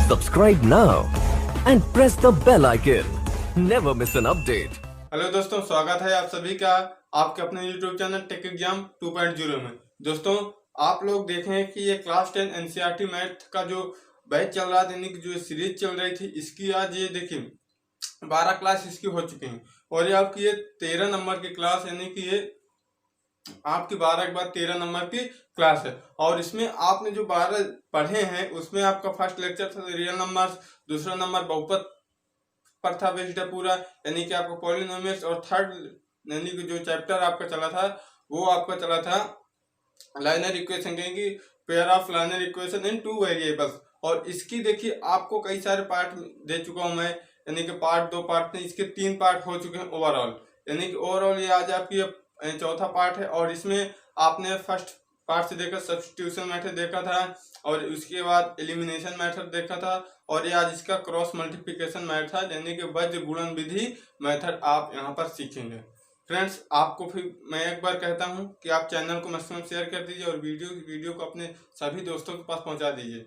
Subscribe now and press the bell icon. Never miss an update. Hello दोस्तों, स्वागत है आप सभी का आपके अपने YouTube चैनल टेक एग्जाम 2.0 में। दोस्तों, आप लोग देखें कि ये क्लास 10 NCERT मैथ का जो बैच चल रहा था, यानी कि जो सीरीज चल रही थी, इसकी आज ये देखिए 12 क्लास इसकी हो चुकी हैं और ये आपकी ये 13 नंबर की क्लास, यानी कि ये आपकी 12 के बाद 13 नंबर की क्लास है। और इसमें आपने जो 12 पढ़े हैं उसमें आपका फर्स्ट लेक्चर था रियल नंबर्स, दूसरा नंबर बहुपद पर था बेस्ड है पूरा, यानी कि आपका पॉलिनोमियल्स, और थर्ड यानी कि जो चैप्टर आपका चला था वो आपका चला था लाइनर इक्वेशन, यानी pair of liner equation in 2 variables. और इसकी देखिए आपको कई सारे पार्ट दे चुका हूं मैं, यानी कि पार्ट 2 पार्ट नहीं, इसके 3 पार्ट हो चुके हैं ओवरऑल, यानी कि ओवरऑल ये आज आपकी चौथा पार्ट है। और इसमें आपने फर्स्ट पार्ट से देखा सब्स्टिट्यूशन मेथड देखा था, और उसके बाद एलिमिनेशन मेथड देखा था, और ये आज इसका क्रॉस मल्टीप्लिकेशन मेथड यानी कि वज्र गुणन विधि मेथड आप यहाँ पर सीखेंगे। फ्रेंड्स, आपको फिर मैं एक बार कहता हूँ कि आप चैनल को मैक्सिमम शेयर कर दीजिए और वीडियो को अपने सभी दोस्तों के पास पहुँचा दीजिए।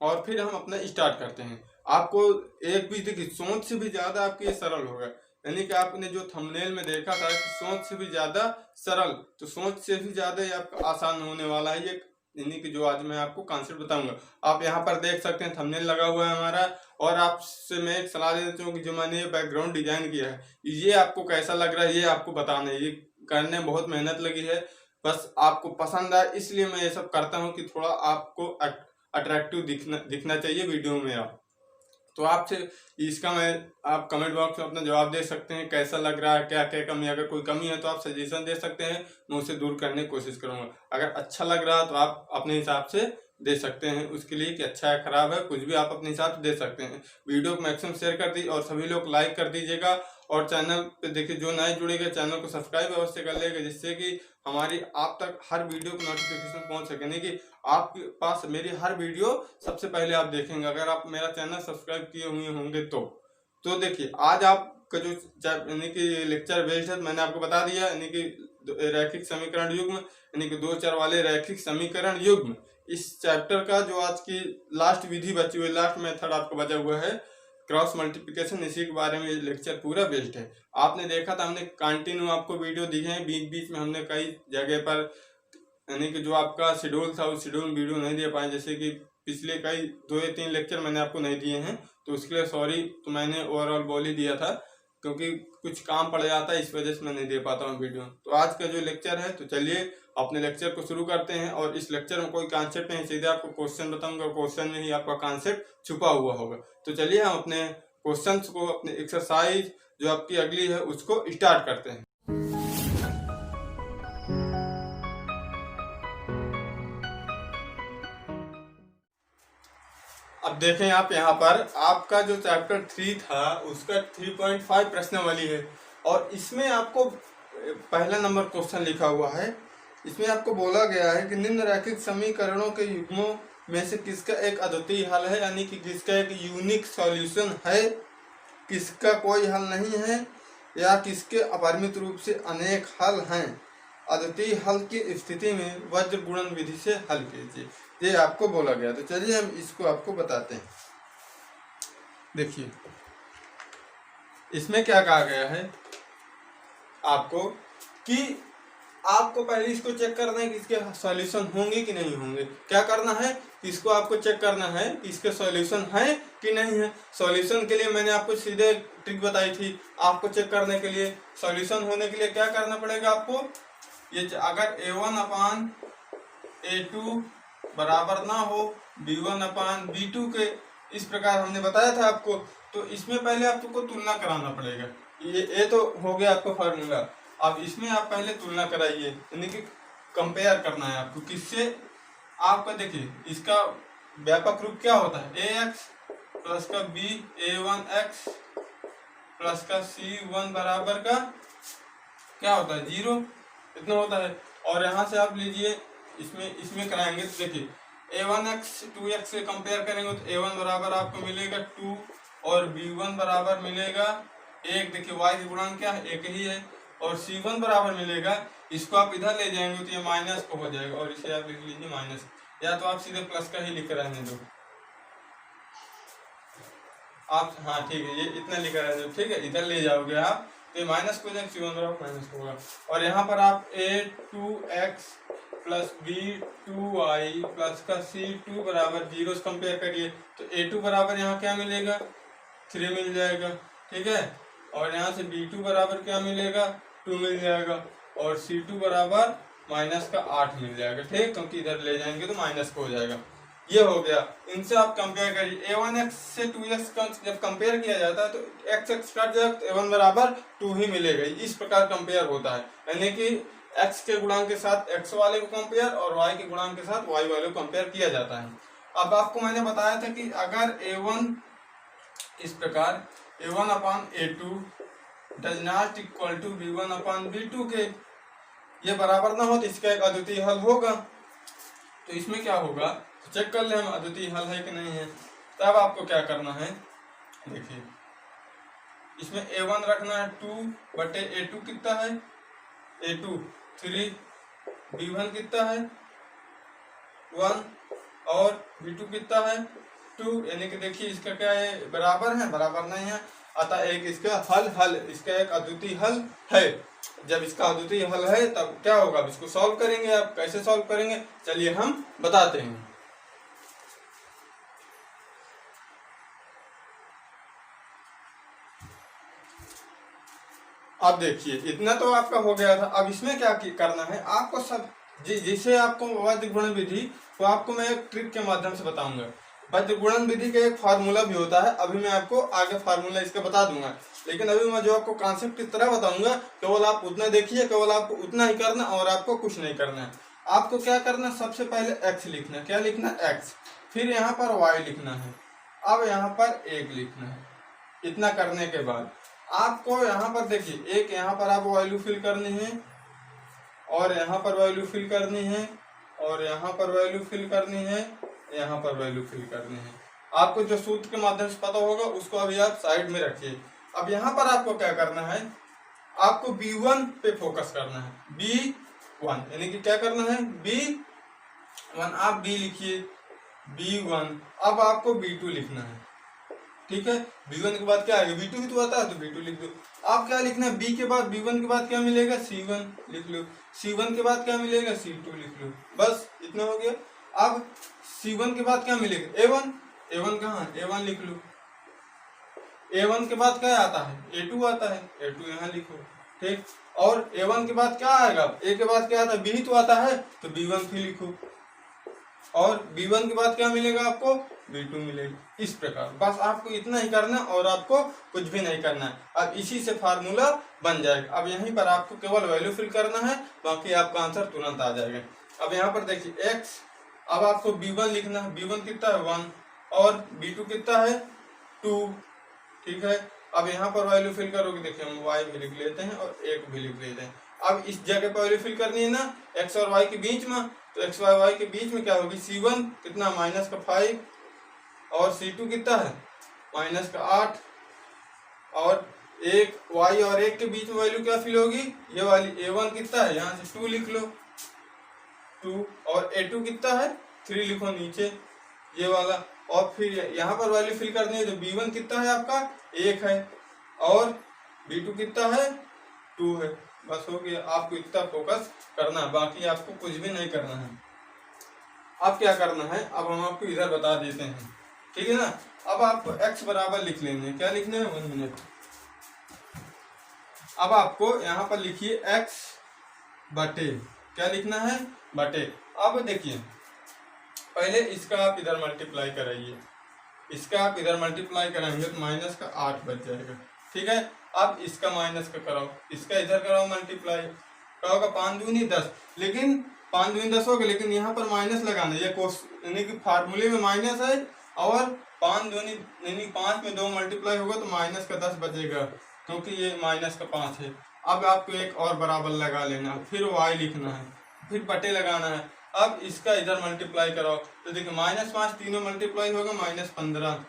और फिर हम अपना स्टार्ट करते हैं। आपको एक भी देखिए सोच से भी ज़्यादा आपके ये सरल होगा, यानी कि आपने जो थंबनेल में देखा था कि सोच से भी ज़्यादा सरल, तो सोच से भी ज़्यादा ये आपका आसान होने वाला है ये, यानी कि जो आज मैं आपको कॉन्सेप्ट बताऊंगा। आप यहाँ पर देख सकते हैं थंबनेल लगा हुआ है हमारा, और आपसे मैं एक सलाह दे देता हूँ कि जो मैंने बैकग्राउंड डिजाइन किया है ये आपको कैसा लग रहा है ये आपको बताना है। ये करने में बहुत मेहनत लगी है, बस आपको पसंद आए इसलिए मैं ये सब करता हूँ कि थोड़ा आपको अट्रैक्टिव दिखना चाहिए वीडियो में। आप तो आपसे इसका आप कमेंट बॉक्स में अपना जवाब दे सकते हैं कैसा लग रहा है, क्या क्या कमी, अगर कोई कमी है तो आप सजेशन दे सकते हैं, मैं उसे दूर करने की कोशिश करूंगा। अगर अच्छा लग रहा है तो आप अपने हिसाब से दे सकते हैं उसके लिए कि अच्छा है खराब है, कुछ भी आप अपने हिसाब से दे सकते हैं। वीडियो को मैक्सिमम शेयर कर दी और सभी लोग लाइक कर दीजिएगा, और चैनल पे देखिए जो नए जुड़ेगा चैनल को सब्सक्राइब अवश्य कर लेगा, जिससे कि हमारी आप तक हर वीडियो को नोटिफिकेशन पहुंच सके, यानी कि आपके पास मेरी हर वीडियो सबसे पहले आप देखेंगे अगर आप मेरा चैनल सब्सक्राइब किए हुए होंगे तो देखिए आज आपका जो यानी कि लेक्चर बेस्ड है मैंने आपको बता दिया, यानी कि रैखिक समीकरण युग्म, यानी कि 2 चर वाले रैखिक समीकरण युग्म, इस चैप्टर का जो आज की लास्ट विधि बची हुई, लास्ट मेथड आपको बचा हुआ है क्रॉस मल्टीप्लिकेशन, इसी के बारे में ये लेक्चर पूरा बेस्ड है। आपने देखा था हमने कंटिन्यू आपको वीडियो दी है, बीच बीच में हमने कई जगह पर यानी कि जो आपका शेड्यूल था उस शेड्यूल में वीडियो नहीं दे पाए, जैसे कि पिछले कई 2 या 3 लेक्चर मैंने आपको नहीं दिए हैं, तो उसके लिए सॉरी। तो मैंने ओवरऑल बोल ही दिया था क्योंकि कुछ काम पड़ जाता है, इस वजह से मैं नहीं दे पाता हूँ वीडियो। तो आज का जो लेक्चर है तो चलिए अपने लेक्चर को शुरू करते हैं। और इस लेक्चर में कोई कॉन्सेप्ट नहीं, सीधे आपको क्वेश्चन बताऊंगा, क्वेश्चन में ही आपका कॉन्सेप्ट छुपा हुआ होगा। तो चलिए हम अपने क्वेश्चंस को, अपने एक्सरसाइज जो आपकी अगली है उसको स्टार्ट करते हैं। अब देखें आप यहाँ पर आपका जो चैप्टर 3 था उसका 3.5 प्रश्नावली है, और इसमें आपको पहला नंबर क्वेश्चन लिखा हुआ है। इसमें आपको बोला गया है कि निम्न रैखिक समीकरणों के युग्मों में से किसका एक अद्वितीय हल है, यानी कि किसका एक यूनिक सॉल्यूशन है, किसका कोई हल नहीं है, या किसके अपरिमित रूप से अनेक हल हैं। अद्वितीय हल की स्थिति में वज्र गुणन विधि से हल कीजिए, ये आपको बोला गया। तो चलिए हम इसको आपको बताते हैं। देखिए इसमें क्या कहा गया है आपको कि आपको पहले इसको चेक करना है कि इसके सॉल्यूशन होंगे कि नहीं होंगे। क्या करना है, इसको आपको चेक करना है कि इसके सॉल्यूशन है कि नहीं है। सॉल्यूशन के लिए मैंने आपको सीधे ट्रिक बताई थी, आपको चेक करने के लिए सॉल्यूशन होने के लिए क्या करना पड़ेगा आपको, ये अगर a1/a2 बराबर ना हो b1/b2 के, इस प्रकार हमने बताया था आपको। तो इसमें पहले आपको तुलना कराना पड़ेगा, ये तो हो गया आपका फार्मूला। अब इसमें आप पहले तुलना कराइए, यानी कि कंपेयर करना है आपको किससे। आपका देखिए इसका व्यापक रूप क्या होता है, ax प्लस का b a1x प्लस का c1 बराबर का क्या होता है 0, इतना होता है। और यहाँ से आप लीजिए इसमें कराएंगे तो देखिए a1x 2x से कंपेयर करेंगे तो a1 बराबर आपको मिलेगा 2 और b1 बराबर मिलेगा 1। देखिए y गुणांक क्या है 1 ही है, और c1 बराबर मिलेगा, इसको आप इधर ले जाएंगे तो ये माइनस को हो जाएगा, और इसे आप लिख लीजिए माइनस, या तो आप सीधे प्लस का ही लिख रहने दो। आप, हाँ ठीक है, ये इतना लिखा है, ठीक है, इधर ले जाओगे आप तो ये माइनस को जाएगा, C1 बराबर माइनस होगा। और यहाँ पर आप A2x प्लस B2y प्लस का C2 बराबर 0 से कंपेयर करिए तो A2 बराबर यहाँ क्या मिलेगा, 3 मिल जाएगा, ठीक है। और यहाँ से B2 बराबर क्या मिलेगा, 2 मिल जाएगा। और C2 बराबर माइनस का 8 मिल जाएगा, ठीक, क्योंकि इधर ले जाएंगे तो माइनस का हो जाएगा। ये हो गया। इनसे आप कंपेयर करिए, A1x से 2x का जब कंपेयर किया जाता है तो x कट जाएगा तो A1 बराबर 2 ही मिलेगा। इस प्रकार कंपेयर होता है, यानी कि x के गुणांक के साथ x वाले को कंपेयर और y के गुणांक के साथ y वाले को कंपेयर किया जाता है। अब आपको मैंने बताया था कि अगर A1 इस प्रकार A1 upon A2 does not equal to B1 upon B2 के ये बराबर ना हो तो इसका एक अद्वितीय हल होगा। तो इसमें क्या होगा, चेक कर ले हम अद्वितीय हल है कि नहीं है। तब आपको क्या करना है, देखिए इसमें A1 रखना है 2 बटे A2 कितना है, A2 3, B1 कितना है 1 और B2 कितना है 2, यानी कि देखिए इसका क्या है, बराबर है, बराबर नहीं है, अतः एक इसका हल इसका एक अद्वितीय हल है। जब इसका अद्वितीय हल है तब क्या होगा, अब इसको सॉल्व करेंगे। आप कैसे सॉल्व करेंगे चलिए हम बताते हैं। अब देखिए इतना तो आपका हो गया था। अब इसमें क्या करना है आपको, सब जिसे आपको वैध गुणन विधि, तो आपको मैं एक ट्रिक के माध्यम से बताऊंगा। वैध गुणन विधि का एक फार्मूला भी होता है, अभी मैं आपको आगे फार्मूला इसका बता दूंगा, लेकिन अभी मैं जो आपको कॉन्सेप्ट की तरह बताऊंगा केवल आप उतना देखिए, केवल आपको उतना ही करना और आपको कुछ नहीं करना है। आपको क्या करना, सबसे पहले x लिखना है, क्या लिखना है x, फिर यहाँ पर y लिखना है, अब यहाँ पर 1 लिखना है। इतना करने के बाद आपको यहाँ पर देखिए एक यहाँ पर आप वैल्यू फिल करनी है और यहाँ पर वैल्यू फिल करनी है और यहाँ पर वैल्यू फिल करनी है, यहाँ पर वैल्यू फिल करनी है। आपको जो सूत्र के माध्यम से पता होगा उसको अभी आप साइड में रखिए। अब यहाँ पर आपको क्या करना है, आपको B1 पे फोकस करना है, B1 यानी कि क्या करना है B1, आप B लिखिए B1। अब आपको B2 लिखना है, ठीक है। B1 के बाद क्या आएगा, B2 ही तो आता है तो B2 लिख दो। आप क्या लिखना है, B के बाद B1 के बाद क्या मिलेगा, C1 लिख लो, C1 के बाद क्या मिलेगा, C2 लिख लो, बस इतना हो गया। अब C1 के बाद क्या मिलेगा, A1, A1 कहाँ है, A1 लिख लो। A1 के बाद क्या आता है, A2 आता है, A2 यहाँ लिखो, ठीक। और A1 के बाद क्या आएगा, A के बाद क्या आता है, B ही तो आता है तो B1 फिर लिखो। और B1 के बाद क्या मिलेगा आपको, B2 मिलेगा। इस प्रकार बस आपको इतना ही करना और आपको कुछ भी नहीं करना है। अब इसी से फार्मूला बन जाएगा। अब यहीं पर आपको केवल वैल्यू फिल करना है, बाकी आपका आंसर तुरंत आ जाएगा। अब यहाँ पर देखिए x, अब आपको B1 लिखना है, B1 कितना है 1 और B2 कितना है 2, ठीक है। अब यहाँ पर वैल्यू फिल करोगे, देखिए हम y भी लिख लेते हैं और 1 भी लिख लेते हैं। अब इस जगह पर वैल्यू फिल करनी है ना x और y के बीच में, तो x और y के बीच में क्या होगी, C1 कितना माइनस का 5 और C2 कितना है माइनस का 8 और एक y और 1 के बीच में वैल्यू क्या फिल होगी, ये वाली A1 कितना है, यहाँ से 2 लिख लो 2 और A2 कितना है 3 लिखो नीचे ये वाला। और फिर यहाँ पर वैल्यू फिल करनी है, तो B1 कितना है आपका 1 है और B2 कितना है 2 है, बस हो गया। आपको इतना फोकस करना है, बाकी आपको कुछ भी नहीं करना है। अब क्या करना है, अब हम आपको इधर बता देते हैं, ठीक है ना। अब आपको x बराबर लिख लेंगे, क्या लिखना है 1 मिनट। अब आपको यहाँ पर लिखिए x बटे, क्या लिखना है बटे। अब देखिए पहले इसका आप इधर मल्टीप्लाई कराइए, इसका आप इधर मल्टीप्लाई कराएंगे तो माइनस का 8 बच जाएगा, ठीक है। अब इसका माइनस का कराओ, इसका इधर कराओ मल्टीप्लाई, क्या होगा 5 दूनी 10, लेकिन 5 दूनी 10 हो गया, लेकिन यहाँ पर माइनस लगाना है, यानी कि फार्मूले में माइनस है और 5 दूनी यानी 5 में 2 मल्टीप्लाई होगा तो माइनस का 10 बचेगा, क्योंकि ये माइनस का 5 है। अब आपको एक और बराबर लगा लेना, फिर y लिखना है, फिर बटे लगाना है। अब इसका इधर मल्टीप्लाई कराओ तो देखिए -5 तीनों मल्टीप्लाई होगा -15।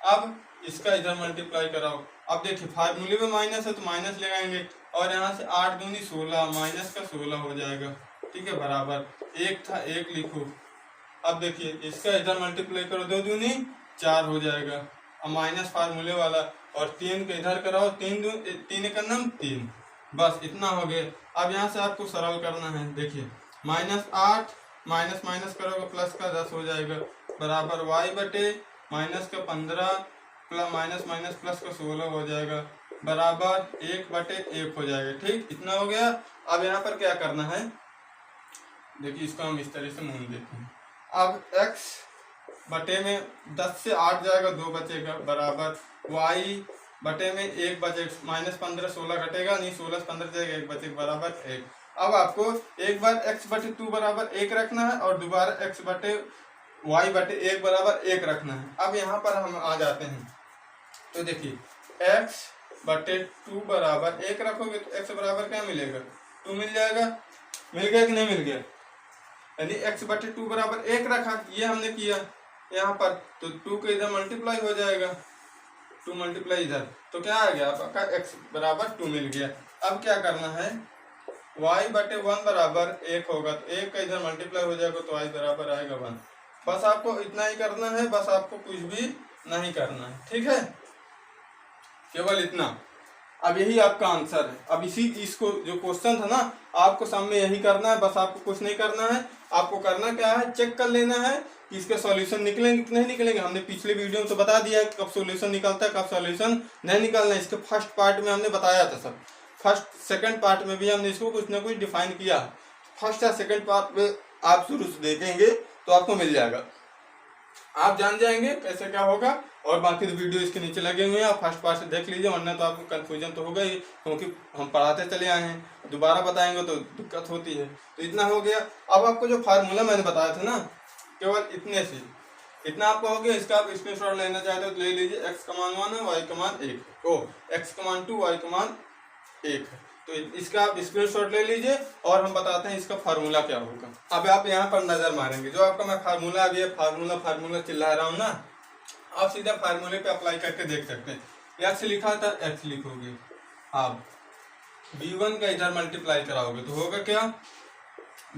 अब इसका इधर मल्टीप्लाई कराओ, अब देखिए फार्मूले में माइनस है तो माइनस लगाएंगे और यहाँ से 8 दूनी 16 माइनस का 16 हो जाएगा, ठीक है, बराबर 1 था 1 लिखो। अब देखिए इसका इधर मल्टीप्लाई करो 2 दूनी 4 हो जाएगा, माइनस फार्मूले वाला, और 3 को इधर कराओ, 3 का नाम 3, बस इतना हो गया। अब यहाँ से आपको सरल करना है। देखिए -8 माइनस माइनस करोगे प्लस का 10 हो जाएगा, बराबर y बटे माइनस का 15 प्लस माइनस माइनस प्लस का 16 हो जाएगा, बराबर 1 बटे 1 हो जाएगा। ठीक, इतना हो गया। अब यहाँ पर क्या करना है, देखिए इसको हम इस तरह से मूल देते हैं। अब x बटे में 10 से 8 जाएगा, 2 बचेगा, बराबर y बटे में 1 बचेगा, -15 16 घटेगा, नहीं 16 15 जाएगा, 1 बचेगा, बराबर 1। अब आपको एक बार x बटे 2 बराबर 1 रखना है और दोबारा x बटे y बटे 1 बराबर 1 रखना है। अब यहाँ पर हम आ जाते हैं, तो देखिए x बटे 2 बराबर 1 रखोगे तो x बराबर क्या मिलेगा, 2 मिल जाएगा। मिल गया कि नहीं मिल गया, यानी x बटे 2 बराबर 1 रखा, ये हमने किया यहाँ पर, तो 2 के इधर मल्टीप्लाई हो जाएगा, 2 मल्टीप्लाई इधर, तो क्या आ गया आपका x बराबर 2 मिल गया। अब क्या करना है, y बटे 1 बराबर 1 होगा, तो 1 का इधर मल्टीप्लाई हो जाएगा तो y बराबर आएगा 1। बस आपको इतना ही करना है, बस आपको कुछ भी नहीं करना है, ठीक है, केवल इतना। अब यही आपका आंसर है। अब इसको जो क्वेश्चन था ना, आपको सामने यही करना है, बस आपको कुछ नहीं करना है। आपको करना क्या है, चेक कर लेना है कि इसके सॉल्यूशन निकलेंगे कि नहीं निकलेंगे। हमने पिछले वीडियो में तो बता दिया है कब सॉल्यूशन निकलता है, कब सॉल्यूशन नहीं निकलना है। इसके फर्स्ट पार्ट में हमने बताया था सब, फर्स्ट सेकंड पार्ट में भी हमने इसको कुछ ना कुछ डिफाइन किया। फर्स्ट या सेकंड पार्ट में आप शुरू से देखेंगे तो आपको मिल जाएगा, आप जान जाएंगे कैसे क्या होगा। और बाकी तो वीडियो इसके नीचे लगे हुए हैं, आप फर्स्ट पार्ट से देख लीजिए, वरना तो आपको कंफ्यूजन तो होगा ही, क्योंकि हम पढ़ाते चले आए हैं, दोबारा बताएंगे तो दिक्कत होती है। तो इतना हो गया। अब आपको जो फार्मूला मैंने बताया था ना, केवल इतने से इतना आपको हो गया। इसका आप स्क्रीनशॉट लेना चाहते हो तो ले लीजिए। x का मान 1 है, y का मान 1 ओ x का मान 2, y का मान 1 है, तो इसका आप स्क्रीनशॉट ले लीजिए और हम बताते हैं इसका फार्मूला क्या होगा। अब आप यहाँ पर नजर मारेंगे, जो आपका मैं फार्मूला अभी फार्मूला चिल्ला रहा हूँ ना, आप सीधा फार्मूले पे अप्लाई करके देख सकते हैं। x लिखा था, x लिखोगे, आप b1 का इधर मल्टीप्लाई कराओगे तो होगा क्या,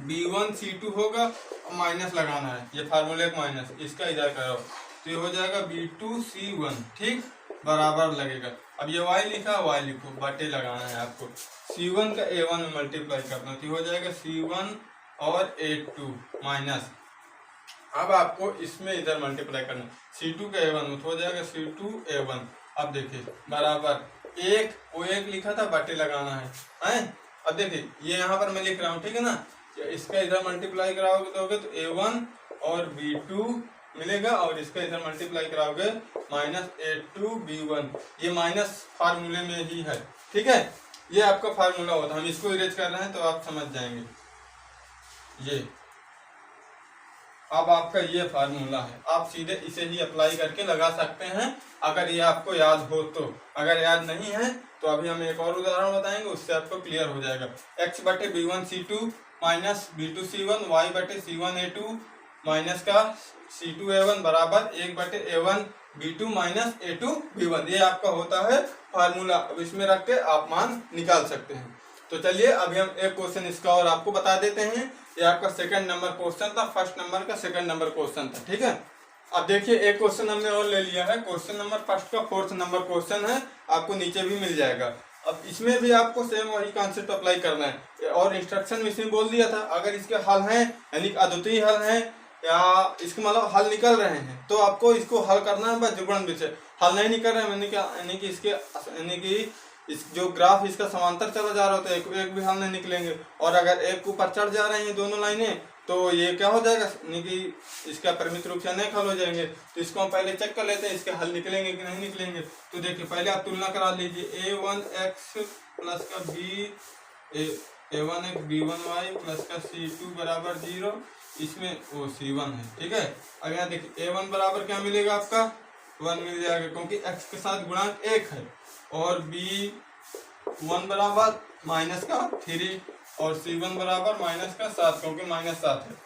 b1 c2 होगा, माइनस लगाना है, ये फार्मूले का माइनस, इसका इधर कराओ तो ये हो जाएगा b2 c1, ठीक, बराबर लगेगा। अब ये y लिखा, y लिखो, बटे लगाना है आपको, c1 का a1 में मल्टीप्लाई करना तो हो जाएगा c1 और a2 माइनस। अब आपको इसमें इधर मल्टीप्लाई करना, c2 का a1 में तो हो जाएगा c2 a1। अब देखिए बराबर 1 को 1 लिखा था, बटे लगाना है। अब देखिए ये यहाँ पर मैं लिख रहा हूँ, ठीक है ना, इसका इधर मल्टीप्लाई कराओगे तो होगा तो a1 और b2 मिलेगा, और इसका इधर मल्टीप्लाई कराओगे -a2 b1, ये माइनस फार्मूले में ही है, ठीक है, ये आपका फार्मूला होता है। हम इसको इरेज कर रहे हैं तो आप समझ जाएंगे। ये अब आपका ये फार्मूला है, आप सीधे इसे ही अप्लाई करके लगा सकते हैं अगर ये आपको याद हो तो। अगर याद नहीं है तो अभी हम एक और उदाहरण बताएंगे, उससे आपको क्लियर हो जाएगा। x बटे b1 c2 minus b2 c1, y बटे c1 a2 माइनस का c2 a1 बराबर 1 बटे a1 b2 minus a2 b1, ये आपका होता है फार्मूला। अब इसमें रख के आप मान निकाल सकते हैं। तो चलिए अभी हम एक क्वेश्चन इसका और आपको बता देते हैं। ये आपका सेकंड नंबर क्वेश्चन था, फर्स्ट नंबर का सेकंड नंबर क्वेश्चन था, ठीक है। अब देखिए एक क्वेश्चन हमने और ले लिया है, क्वेश्चन नंबर फर्स्ट का फोर्थ नंबर क्वेश्चन है, आपको नीचे भी मिल जाएगा। अब इसमें भी आपको सेम वही कॉन्सेप्ट अप्लाई करना है, और इंस्ट्रक्शन में इसमें बोल दिया था अगर इसके हल हैं, यानी अद्वितीय हल हैं या इसके मतलब हल निकल रहे हैं, तो आपको इसको हल करना है बस जुगड़न विषय। हल नहीं निकल रहे हैं यानी कि इसके यानी कि इस जो ग्राफ इसका समांतर चला जा रहा होता है, एक भी हल नहीं निकलेंगे, और अगर एक ऊपर चढ़ जा रहे हैं दोनों लाइनें तो ये क्या हो जाएगा, यानी कि इसका परिमित रूप से अनेक हल हो जाएंगे। तो इसको हम पहले चेक कर लेते हैं इसके हल निकलेंगे कि नहीं निकलेंगे। तो देखिए पहले आप तुलना करा लीजिए, a1x प्लस का a1x b1y प्लस का c2 बराबर 0, इसमें वो c1 है, ठीक है। अब यहाँ देखिए a1 बराबर क्या मिलेगा, आपका 1 मिल जाएगा, क्योंकि x के साथ गुणांक 1 है, और b1 बराबर माइनस का 3 और c1 बराबर माइनस का 7, क्योंकि -7 है।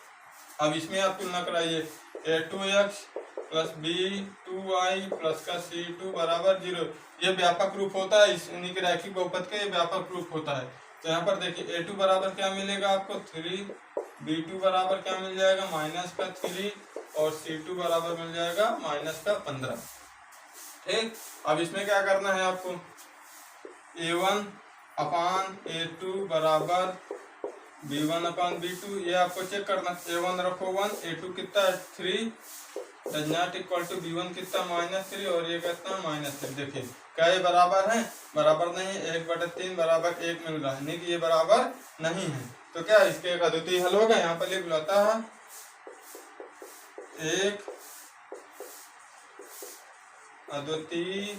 अब इसमें आप तुलना कराइए, a2x प्लस b2y प्लस का c2 बराबर 0, ये व्यापक रूप होता है, यानी कि रैखिक बहुपद का ये व्यापक रूप होता है। तो यहाँ पर देखिए a2 बराबर क्या मिलेगा आपको 3, b2 बराबर क्या मिल जाएगा -3, और c2 बराबर मिल जाएगा -15। ठीक। अब इसमें क्या करना है आपको, A1 अपान A2 बराबर B1 अपान B2, ये आपको चेक करना। A1 रखो 1, A2 कितना है 3, does not equal to B1 कितना -3 और ये कितना -3। देखिए क्या ये बराबर है, बराबर नहीं है, 1/3 बराबर 1 मिल रहा है, नहीं कि ये बराबर नहीं है। तो क्या इसके एक अद्वितीय हल होगा, यहाँ पर लिख लेता है एक अद्वितीय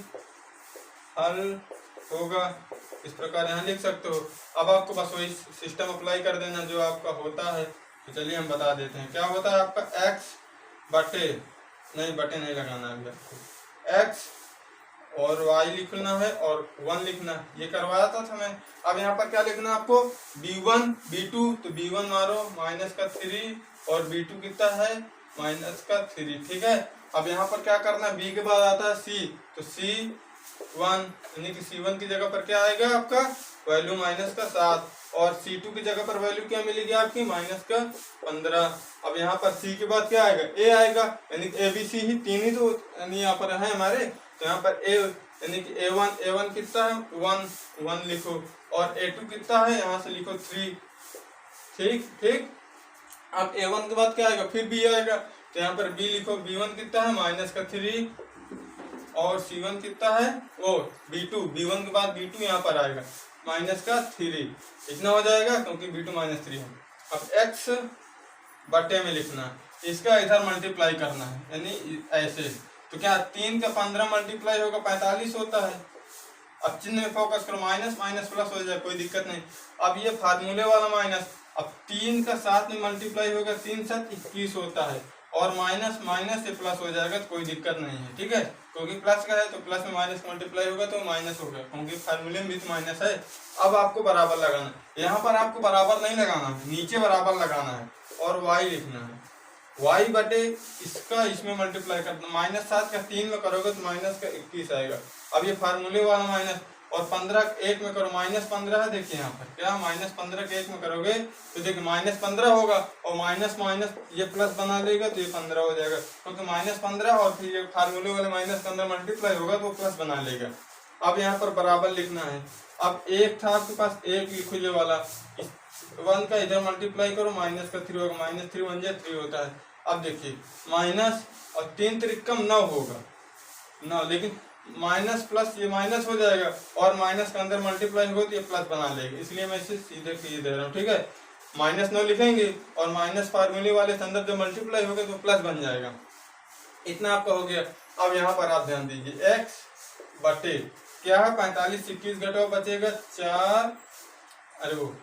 हल होगा, इस प्रकार यहाँ लिख सकते हो। अब आपको बस वही सिस्टम अप्लाई कर देना जो आपका होता है। तो चलिए हम बता देते हैं क्या होता है आपका, x बटे नहीं लगाना है आपको, x और y लिखना है और 1 लिखना है, ये करवाया था मैं। अब यहाँ पर क्या लिखना है आपको, b1 b2, तो b1 मारो -3 और b2 कितना है -3, ठीक है। अब यहाँ पर क्या करना है, b के बाद आता है c, तो c1 यानी कि c1 की जगह पर क्या आएगा आपका वैल्यू -7 और c2 की जगह पर वैल्यू क्या मिलेगी आपकी -15। अब यहाँ पर c के बाद क्या आएगा, a आएगा, यानी कि ABC ही तीन ही तो यानी यहाँ पर है हमारे। तो यहाँ पर a यानी कि A1 कितना है 1 लिखो और A2 कितना है यहाँ से लिखो 3, ठीक। अब A1 के बाद क्या आएगा, फिर B आएगा, तो यहाँ पर B लिखो, B1 कितना है -3 और C1 कितना है वो B2, B1 के बाद B2 यहाँ पर आएगा -3, इतना हो जाएगा क्योंकि B2 -3 है। अब x बटे में लिखना, इसका इधर मल्टीप्लाई करना है, यानी ऐसे। तो क्या 3 का 15 मल्टीप्लाई होगा 45 होता है। अब चिन्ह में फोकस करो, माइनस प्लस हो जाए, कोई दिक्कत नहीं। अब ये फार्मूले वाला माइनस, अब 3 का 7 में मल्टीप्लाई होगा 3 7 21 होता है और माइनस से प्लस हो जाएगा तो कोई दिक्कत नहीं है, ठीक है। क्योंकि प्लस का है तो प्लस में माइनस मल्टीप्लाई होगा तो माइनस हो गया, क्योंकि फार्मूले में भी तो माइनस है। अब आपको बराबर लगाना है, यहाँ पर आपको बराबर नहीं लगाना है, नीचे बराबर लगाना है और y लिखना है, y बटे इसका इसमें मल्टीप्लाई करना, -7 का 3 में करोगे तो -21 आएगा। अब ये फार्मूले वाला माइनस और 15 1 में करो -15 है, देखिए यहाँ पर क्या -15 के 1 में करोगे तो देखिए -15 होगा और माइनस ये प्लस बना लेगा तो ये 15 हो जाएगा, क्योंकि -15 और फिर ये फार्मूले वाले -15 मल्टीप्लाई होगा तो प्लस बना लेगा। अब यहाँ पर बराबर लिखना है। अब एक था आपके पास, एक लिखो ये वाला, 1 का इधर मल्टीप्लाई करो -3 होगा, -3 1 3 होता है। अब देखिए माइनस और 3 3 9 होगा 9, लेकिन माइनस प्लस ये माइनस हो जाएगा और माइनस के अंदर मल्टीप्लाई होगा तो ये प्लस बना लेगा, इसलिए मैं इसे सीधे दे रहा हूँ, ठीक है। -9 लिखेंगे और माइनस फार्मूले वाले संदर्भ जब मल्टीप्लाई होगा तो प्लस बन जाएगा। इतना आपका हो गया। अब यहाँ पर आप ध्यान दीजिए, x बटे क्या है 45 21 घटाओ बचेगा 4, अरे वो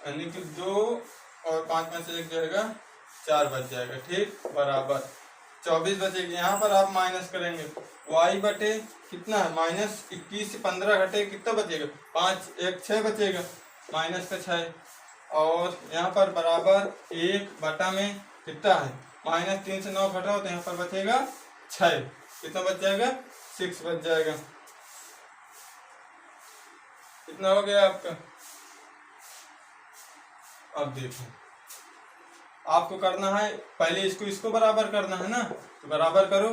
यानी कि 2 और 5 में से 1 जाएगा 4 बच जाएगा, ठीक, बराबर 24 बचेगी। यहाँ पर आप माइनस करेंगे, y बटे कितना है -21 से 15 घटे कितना बचेगा 5 1 6 बचेगा, माइनस का 6 और यहाँ पर बराबर 1 बटा में कितना है -3 से 9 घटाओ तो यहाँ पर बचेगा 6, कितना बच जाएगा 6 बच जाएगा। कितना हो गया आपका। अब देखो आपको करना है, पहले इसको बराबर करना है ना, तो बराबर करो,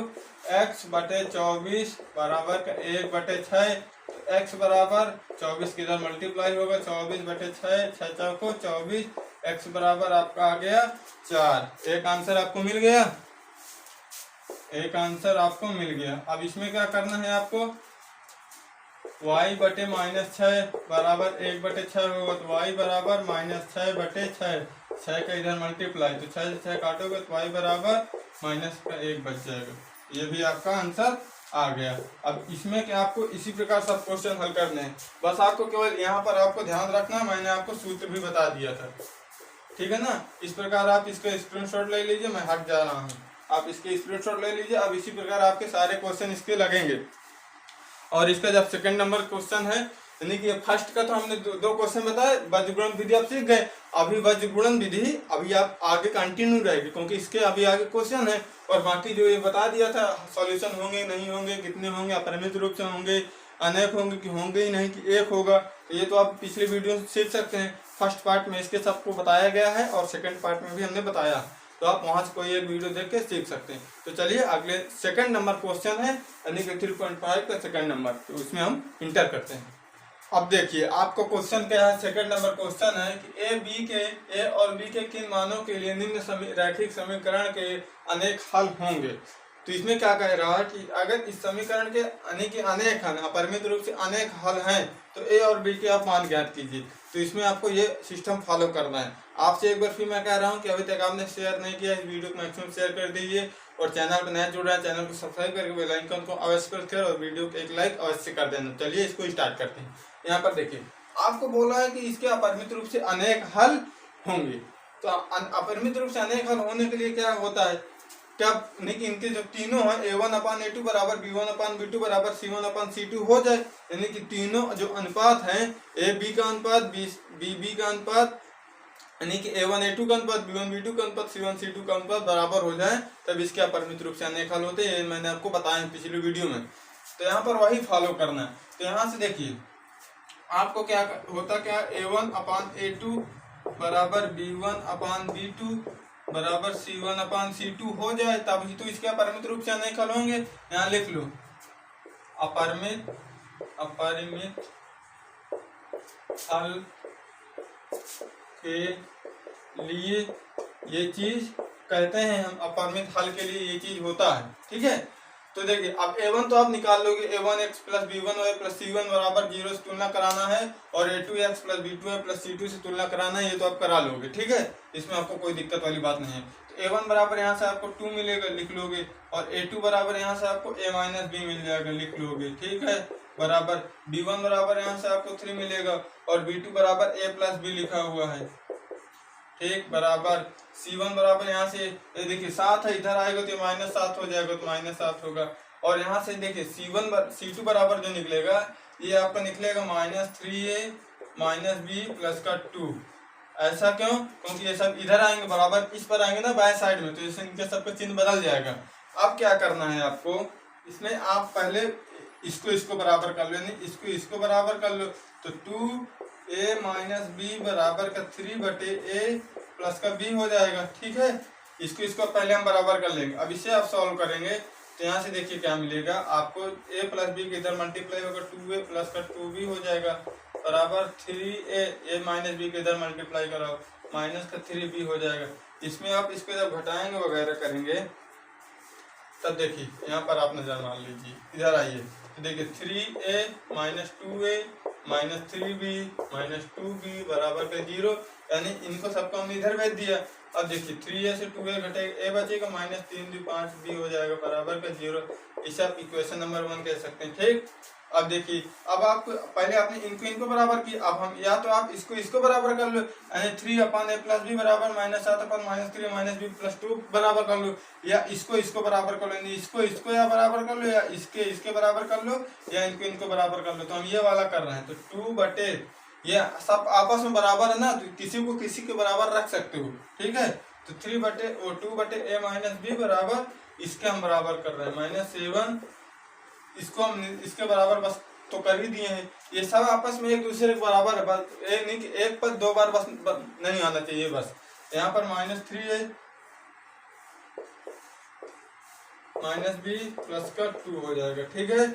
x बटे 24 बराबर का 1 बटे 6, तो x बराबर 24 के इधर मल्टीप्लाई होगा 24 बटे 6, 6 चौको 24, x बराबर आपका आ गया 4। एक आंसर आपको मिल गया, एक आंसर आपको मिल गया। अब इसमें क्या करना है आपको, y बटे -6 बराबर 1 बटे 6 होगा तो y बराबर -6 बटे 6, 6 का इधर मल्टीप्लाई, तो 6 से 6 काटोगे तो y बराबर -1 बच जाएगा। ये भी आपका आंसर आ गया। अब इसमें क्या आपको इसी प्रकार सब क्वेश्चन हल करने हैं, बस आपको केवल यहाँ पर आपको ध्यान रखना, मैंने आपको सूत्र भी बता दिया था, ठीक है ना। इस प्रकार आप इसका स्क्रीनशॉट ले लीजिए, मैं हट जा रहा हूँ, आप इसके स्क्रीनशॉट ले लीजिए। अब इसी प्रकार आपके सारे क्वेश्चन इसके लगेंगे और इसका जब सेकंड नंबर क्वेश्चन है, यानी कि फर्स्ट का तो हमने दो क्वेश्चन बताए, वज्रगुणन विधि आप सीख गए, अभी वज्रगुणन विधि अभी आप आगे कंटिन्यू रहेगी, क्योंकि इसके अभी आगे क्वेश्चन है और बाकी जो ये बता दिया था सॉल्यूशन होंगे नहीं होंगे, कितने होंगे, अपरिमित रूप से होंगे, अनेक होंगे कि होंगे ही नहीं कि एक होगा, तो ये तो आप पिछले वीडियो से सीख सकते हैं। फर्स्ट पार्ट में इसके सबको बताया गया है और सेकंड पार्ट में भी हमने बताया। तो आप वहां से कोई एक वीडियो देख के सीख सकते हैं। तो चलिए अगले सेकंड नंबर क्वेश्चन है यानी कि 3.5 का सेकंड नंबर, तो उसमें हम इंटर करते हैं। अब देखिए आपको क्वेश्चन क्या है, सेकंड नंबर क्वेश्चन है कि ए और बी के किन मानों के लिए निम्न रैखिक समीकरण के अनेक हल होंगे। तो इसमें क्या कह रहा है कि अगर इस समीकरण के अनेक हल, अपरिमित रूप से अनेक हल हैं, तो ए और बी के आप मान ज्ञात कीजिए। तो इसमें आपको ये सिस्टम फॉलो करना है। आपसे एक बार फिर मैं कह रहा हूँ कि अभी तक आपने शेयर नहीं किया, इस वीडियो को मैक्सिमम शेयर कर दीजिए, और चैनल पर नया जुड़ रहा है चैनल को सब्सक्राइब करके बेल आइकन को अवश्य प्रेस करें और वीडियो को एक लाइक अवश्य कर देना। चलिए इसको स्टार्ट करते हैं। यहाँ पर देखिए आपको बोला है कि इसके अपरिमित रूप से अनेक हल होंगे। तो अपरिमित रूप से अनेक हल होने के लिए क्या होता है, क्या नहीं कि इनके जो तीनों हैं a1/a2 बराबर b1/b2 बराबर c1/c2 हो जाए, यानी कि तीनों जो अनुपात हैं a b का अनुपात b b का अनुपात, यानी कि a1 a2 का अनुपात b1 b2 का अनुपात c1 c2 का अनुपात बराबर हो जाए, तब इसके अपरिमित रूप से अनेक हल होते हैं। ये मैंने आपको बताया पिछली वीडियो में। तो यहाँ पर वही फॉलो करना है। तो यहाँ से देखिए आपको क्या होता, क्या a1/a2 बराबर b1/b2 बराबर c1/c2 हो जाए, तभी तो इसके अपरिमित रूप से अनेक हल होंगे। यहाँ लिख लो अपरिमित हल के लिए ये चीज कहते हैं हम, अपरिमित हल के लिए ये चीज होता है। ठीक है, तो देखिए अब a1 तो आप निकाल लोगे, a1x plus b1y plus c1 बराबर 0 से तुलना कराना है, और a2x plus b2y plus c2 से तुलना कराना है, ये तो आप करा लोगे। ठीक है, इसमें आपको कोई दिक्कत वाली बात नहीं है। तो a1 बराबर यहाँ से आपको 2 मिलेगा, लिख लोगे, और a2 बराबर यहाँ से आपको a माइनस b मिल जाएगा, लिख लोगे। ठीक है, बराबर b1 बराबर यहाँ से आपको 3 मिलेगा, और b2 बराबर a प्लस b लिखा हुआ है। ठीक, बराबर c1 बराबर यहाँ से ये देखिए 7 है, इधर आएगा तो -7 हो जाएगा, तो -7 होगा। और यहाँ से देखिए c2 बराबर जो निकलेगा ये आपका निकलेगा -3a माइनस b प्लस का 2। ऐसा क्यों? क्योंकि ये सब इधर आएंगे, बराबर इस पर आएंगे ना बाएं साइड में, तो इससे इनके सबका चिन्ह बदल जाएगा। अब क्या करना है आपको, इसमें आप पहले इसको बराबर कर लो, यानी इसको बराबर कर लो, तो 2a माइनस b बराबर का 3/a प्लस का b हो जाएगा। ठीक है, इसको पहले हम बराबर कर लेंगे। अब इसे आप सॉल्व करेंगे तो यहाँ से देखिए क्या मिलेगा आपको, a प्लस b के इधर मल्टीप्लाई होगा 2a प्लस का 2b हो जाएगा, बराबर 3a माइनस b के इधर मल्टीप्लाई कराओ माइनस का 3b हो जाएगा। इसमें आप इसको जब घटाएंगे वगैरह करेंगे तब देखिए यहाँ पर आप नजर मान लीजिए, इधर आइए, तो देखिए 3a minus 2a minus 3b minus 2b बराबर का 0, यानी इनको सबको हमने इधर भेज दिया। अब देखिए 3a से 2a घटेगा, a बचेगा -3 5b हो जाएगा बराबर का 0। इसे आप इक्वेशन नंबर 1 कह सकते हैं। ठीक, अब देखिए अब आप पहले आपने इनको बराबर किया, अब हम या तो आप इसको बराबर कर लो, यानी 3/a प्लस b बराबर -7/-3 माइनस b प्लस 2 बराबर कर लो, या इसको बराबर कर लो, यानी इसको या बराबर कर लो, या इसके बराबर कर लो, या इनको बराबर कर लो। तो हम ये वाला कर रहे हैं, तो 2 ये सब आपस में बराबर है ना, तो किसी को किसी के बराबर रख सकते हो। ठीक है, तो 2/a माइनस b बराबर इसके हम बराबर कर रहे हैं -7, इसको हम इसके बराबर बस तो कर ही दिए हैं। ये सब आपस में एक दूसरे के बराबर है, बस एक नहीं कि एक पर 2 बार बस नहीं आना चाहिए। बस यहाँ पर -3a माइनस b प्लस का 2 हो जाएगा। ठीक है,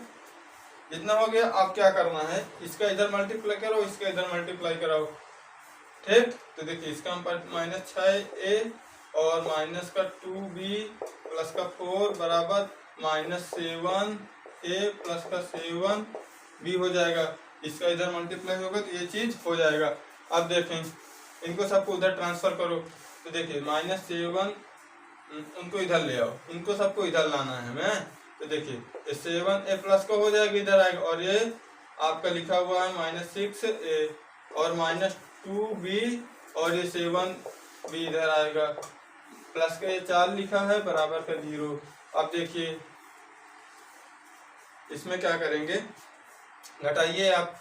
इतना हो गया। अब क्या करना है, इसका इधर मल्टीप्लाई करो, इसका इधर मल्टीप्लाई कराओ। ठीक, तो देखिए इसका हम -6a और माइनस का 2b प्लस का 4 बराबर -7a प्लस का 7b हो जाएगा। इसका इधर मल्टीप्लाई होगा तो ये चीज हो जाएगा। अब देखें इनको सबको उधर ट्रांसफर करो, तो देखिए -7 उनको इधर ले आओ, इनको सबको इधर लाना है हमें। तो देखिए 7a प्लस का हो जाएगा, इधर आएगा, और ये आपका लिखा हुआ है -6a और -2b, और ये 7b इधर आएगा, प्लस का ये 4 लिखा है बराबर का 0। अब देखिए इसमें क्या करेंगे, घटाइए आप,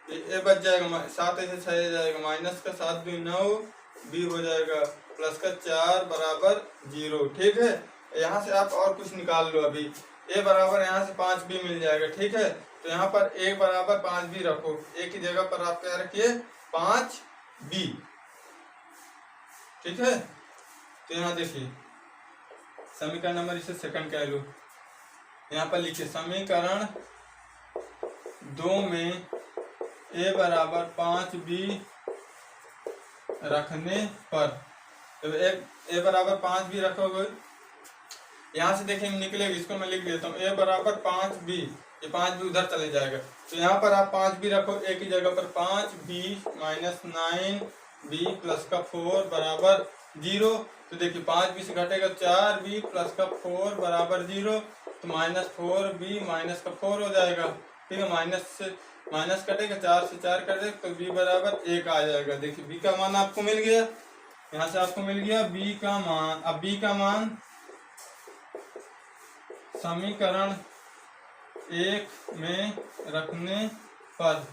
ये बच जाएगा 7 से 6 जाएगा, माइनस का 7 भी 9b हो जाएगा, प्लस का 4 बराबर 0। ठीक है, यहाँ से आप और कुछ निकाल लो। अभी a बराबर यहाँ से 5b मिल जाएगा। ठीक है, तो यहाँ पर a बराबर 5b रखो, a की जगह पर आप क्या रखिए 5b। ठीक है, तो यहाँ देखिए समीकरण नंबर इसे सेकंड कह लो, यहाँ पर लिखिए समीकरण 2 में a बराबर 5b रखने पर, तो a बराबर 5b रखोगे, यहाँ से देखिए निकलेगी, इसको मैं लिख देता हूँ a बराबर 5b, ये 5b उधर चले जाएगा, तो यहाँ पर आप 5b रखो a की जगह पर, 5b माइनस 9b प्लस का 4 बराबर 0। तो देखिए 5b से घटेगा 4b प्लस का 4 बराबर 0, तो माइनस 4b माइनस का 4 हो जाएगा। ठीक है, माइनस से माइनस कटेगा, 4 से 4 कटेगा, तो b बराबर 1 आ जाएगा। देखिए b का मान आपको मिल गया, यहाँ से आपको मिल गया b का मान। अब b का मान समीकरण 1 में रखने पर,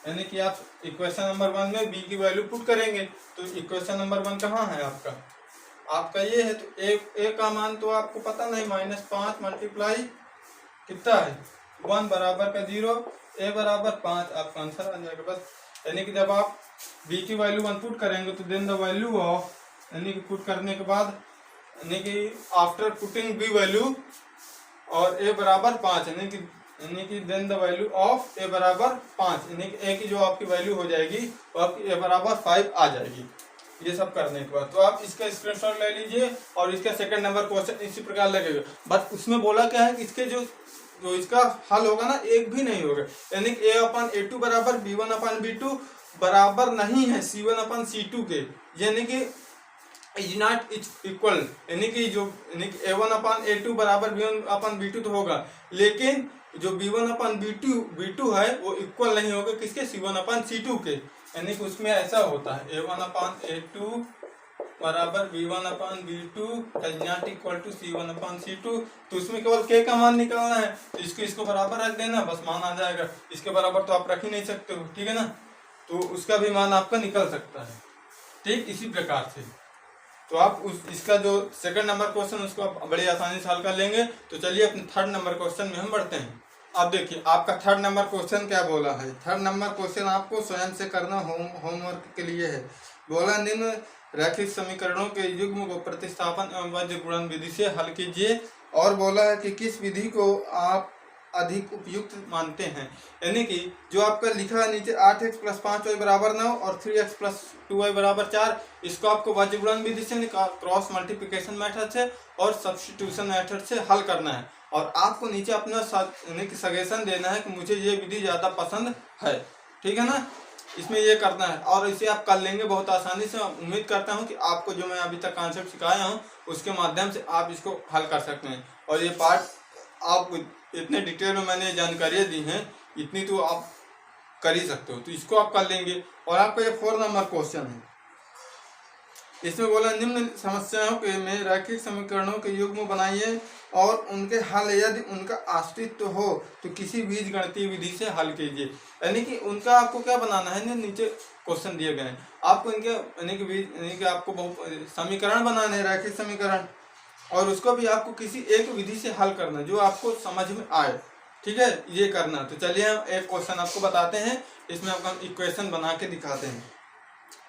यानी कि आप इक्वेशन नंबर 1 में b की वैल्यू पुट करेंगे, तो इक्वेशन नंबर 1 कहाँ है आपका, आपका ये है। तो a का मान तो आपको पता नहीं, -5 मल्टीप्लाई कितना है 1 बराबर का 0, a बराबर 5, आपका आंसर आ जाएगा बस। यानी कि जब आप b की वैल्यू 1 पुट करेंगे तो देन द वैल्यू ऑफ, यानी कि पुट करने के बाद, यानी कि आफ्टर पुटिंग b वैल्यू और a बराबर 5, यानी कि then the value of a बराबर 5, यानी कि a की जो आपकी वैल्यू हो जाएगी वो आपकी a बराबर 5 आ जाएगी। ये सब करने के बाद तो आप इसका स्क्रीनशॉट ले लीजिए और इसका सेकंड नंबर क्वेश्चन इसी प्रकार लगेगा। बट उसमें बोला क्या है कि इसके जो इसका हल होगा ना, एक भी नहीं होगा, यानी कि a/a2 बराबर b1/b2 बराबर नहीं है c1/c2 के, यानी कि इज नॉट इक्वल, यानी कि जो a1/a2 बराबर b1/b2 तो होगा, लेकिन जो b1/b2 है वो इक्वल नहीं होगा किसके, c1/c2 के, यानी कि उसमें ऐसा होता है a1/a2 बराबर b1/b2 is not equal to c1/c2। तो उसमें केवल k का मान निकालना है, तो इसको बराबर रख देना, बस मान आ जाएगा। इसके बराबर तो आप रख ही नहीं सकते हो, ठीक है ना, तो उसका भी मान आपका निकल सकता है। ठीक इसी प्रकार से तो आप इसका जो सेकंड नंबर क्वेश्चन उसको आप बड़ी आसानी से हल कर लेंगे। तो चलिए अपने थर्ड नंबर क्वेश्चन में हम बढ़ते हैं। अब देखिए आपका थर्ड नंबर क्वेश्चन क्या बोला है। थर्ड नंबर क्वेश्चन आपको स्वयं से करना होमवर्क के लिए है। बोला निम्न रैखिक समीकरणों के युग्म को प्रतिस्थापन एवं वज्र गुणन विधि से हल कीजिए, और बोला है कि किस विधि को आप अधिक उपयुक्त मानते हैं। यानी कि जो आपका लिखा है नीचे 8x + 5y = 9 और 3x + 2y = 4, इसको आपको वज्र गुणन विधि से, क्रॉस मल्टीप्लिकेशन मेथड से और सब्स्टिट्यूशन मेथड से हल करना है। और आपको नीचे अपना सजेशन देना है कि मुझे ये विधि ज़्यादा पसंद है, ठीक है ना, इसमें ये करना है और इसे आप कर लेंगे बहुत आसानी से। उम्मीद करता हूँ कि आपको जो मैं अभी तक कॉन्सेप्ट सिखाया हूँ उसके माध्यम से आप इसको हल कर सकते हैं। और ये पार्ट आप इतने डिटेल में मैंने जानकारियाँ दी हैं, इतनी तो आप कर ही सकते हो, तो इसको आप कर लेंगे। और आपका ये 4 नंबर क्वेश्चन है, इसमें बोला निम्न समस्याओं के में रैखिक समीकरणों के युग्म बनाइए और उनके हल यदि उनका अस्तित्व हो तो किसी बीज गणितीय विधि से हल कीजिए। यानी कि उनका आपको क्या बनाना है, नीचे क्वेश्चन दिए गए हैं आपको इनके यानी कि आपको बहुत समीकरण बनाने हैं, रैखिक समीकरण, और उसको भी आपको किसी एक विधि से हल करना जो आपको समझ में आए, ठीक है, ये करना। तो चलिए हम एक क्वेश्चन आपको बताते हैं, इसमें आपको हम इक्वेशन बना के दिखाते हैं।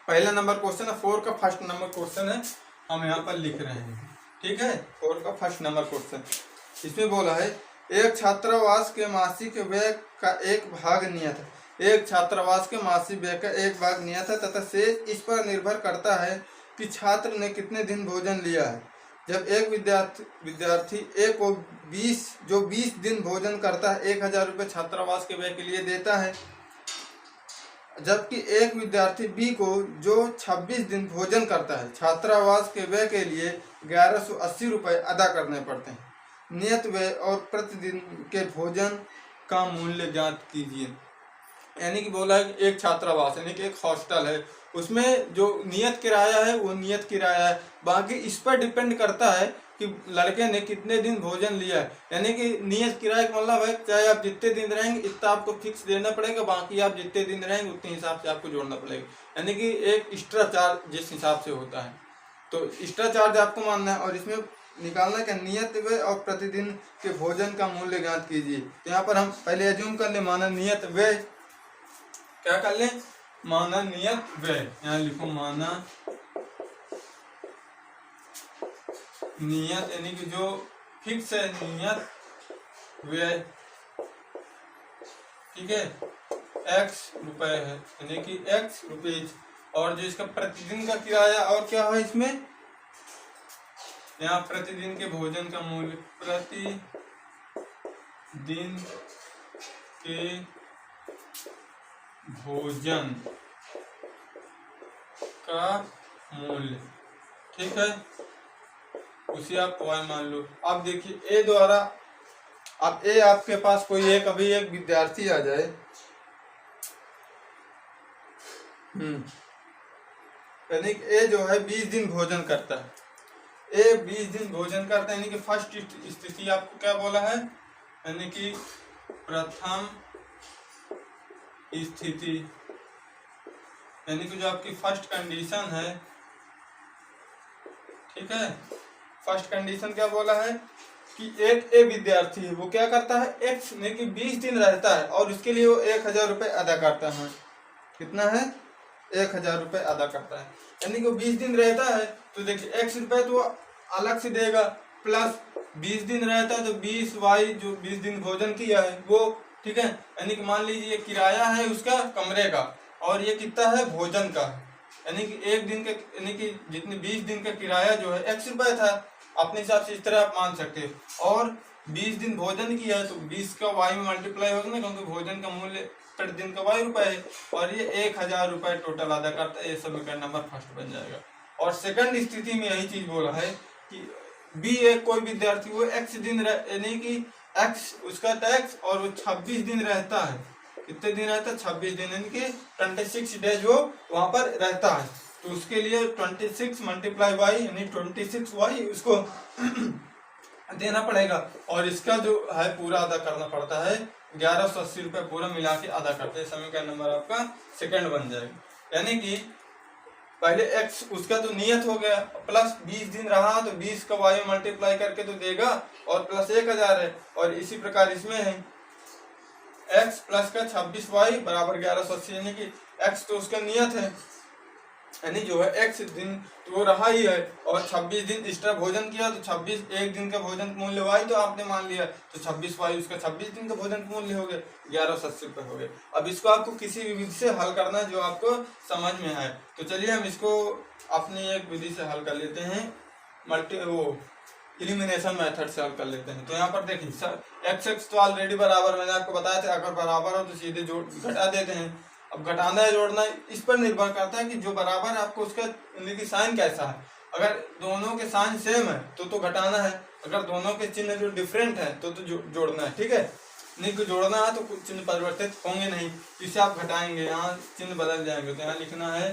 पहला नंबर क्वेश्चन है, 4 का फर्स्ट नंबर क्वेश्चन है, हम यहाँ पर लिख रहे हैं, ठीक है, 4 का फर्स्ट नंबर क्वेश्चन। इसमें बोला है एक छात्रावास के मासिक व्यय का एक भाग नियत है। एक छात्रावास के मासिक व्यय का एक भाग नियत है तथा शेष इस पर निर्भर करता है कि छात्र ने कितने दिन भोजन लिया है। जब एक विद्यार्थी ए को 20 दिन भोजन करता है 1000 रुपये छात्रावास के व्यय के लिए देता है, जबकि एक विद्यार्थी बी को जो 26 दिन भोजन करता है छात्रावास के व्यय के लिए 1180 रुपये अदा करने पड़ते हैं। नियत व्यय और प्रतिदिन के भोजन का मूल्य ज्ञात कीजिए। यानी कि बोला है कि एक छात्रावास यानी कि एक हॉस्टल है, उसमें जो नियत किराया है वो नियत किराया है, बाकी इस पर डिपेंड करता है कि लड़के ने कितने दिन भोजन लिया है। यानी कि नियत किराया का मतलब है चाहे आप जितने दिन रहेंगे इतना आपको फिक्स देना पड़ेगा, बाकी आप जितने दिन रहेंगे उतने हिसाब से आपको जोड़ना पड़ेगा। यानी कि एक एक्स्ट्रा चार्ज जिस हिसाब से होता है, तो एक्स्ट्रा चार्ज आपको मानना है। और इसमें निकालना है कि नियत व्यय और प्रतिदिन के भोजन का मूल्य ज्ञात कीजिए। तो यहाँ पर हम पहले एज्यूम कर ले, माना नियत व्यय, क्या कर ले, माना नियत व्यय, यहाँ लिखो माना नियत यानी कि जो फिक्स है, नियत व्यय, ठीक है, x रुपए है, यानी कि x रुपीज। और जो इसका प्रतिदिन का किराया और क्या है इसमें, यहाँ प्रतिदिन के भोजन का मूल्य, प्रतिदिन के भोजन का मूल्य, ठीक है, उसी आप y मान लो। अब देखिए ए द्वारा, अब ए आपके पास कोई एक अभी एक विद्यार्थी आ जाए, यानी कि ए जो है 20 दिन भोजन करता है, ए 20 दिन भोजन करता है, यानी कि फर्स्ट स्थिति आपको क्या बोला है, यानी कि प्रथम स्थिति, यानी कि जो आपकी फर्स्ट कंडीशन है, ठीक है, फर्स्ट कंडीशन क्या बोला है कि एक ए विद्यार्थी है, वो क्या करता है, एक्स यानी कि 20 दिन रहता है और उसके लिए वो 1000 रुपये अदा करता है। कितना है, 1000 रुपये अदा करता है, यानी कि वो 20 दिन रहता है, तो देखिए x रुपये तो अलग से देगा, प्लस 20 दिन रहता है तो 20y जो 20 दिन भोजन किया है वो, ठीक है, यानी कि मान लीजिए किराया है उसका कमरे का और ये कितना है भोजन का, यानी कि एक दिन का, यानी कि जितने 20 दिन का किराया जो है x रुपये था, अपने हिसाब से इस तरह आप मान सकते हो, और 20 दिन भोजन किया है तो 20 का y में मल्टीप्लाई होगा ना, क्योंकि भोजन का मूल्य प्रति दिन का y रुपये है, और ये 1000 रुपये टोटल अदा करता है। ये समीकरण नंबर फर्स्ट बन जाएगा। और सेकंड स्थिति में यही चीज बोला है कि बी एक कोई विद्यार्थी वो x दिन यानी कि x उसका टैक्स और वो 26 दिन रहता है, कितने दिन रहता है, 26 दिन, यानी कि 26 डेज वो वहां पर रहता है, तो उसके लिए 26 मल्टीप्लाई वाई यानी 26y उसको देना पड़ेगा, और इसका जो है पूरा अदा करना पड़ता है, 1180 रुपये पूरा मिला के अदा करते हैं। समीकरण नंबर आपका सेकंड बन जाएगा, यानी कि पहले x उसका तो नियत हो गया, प्लस 20 दिन रहा तो 20 का y मल्टीप्लाई करके तो देगा, और प्लस 1000 है, और इसी प्रकार इसमें है x प्लस का 26y बराबर 1180, यानी कि x तो उसका नियत है, यानी जो है x दिन तो रहा ही है, और 26 दिन एक्स्ट्रा भोजन किया तो 26 एक दिन का भोजन मूल्य y तो आपने मान लिया, तो 26y उसका 26 दिन का भोजन मूल्य हो गया, 1180 रुपये हो गए। अब इसको आपको किसी भी विधि से हल करना है जो आपको समझ में आए, तो चलिए हम इसको अपनी एक विधि से हल कर लेते हैं, एलिमिनेशन मेथड से हल कर लेते हैं। तो यहाँ पर देखिए सर x तो ऑलरेडी बराबर, मैंने आपको बताया था, अगर बराबर हो तो सीधे जोड़ घटा देते हैं। अब घटाना है जोड़ना है इस पर निर्भर करता है कि जो बराबर आपको उसका यानी कि साइन कैसा है, अगर दोनों के साइन सेम है तो घटाना है, अगर दोनों के चिन्ह जो डिफरेंट है तो जोड़ना है, ठीक है, नहीं को जोड़ना है तो कुछ चिन्ह परिवर्तित होंगे नहीं, इसे आप घटाएंगे, यहाँ चिन्ह बदल जाएंगे, तो यहाँ लिखना है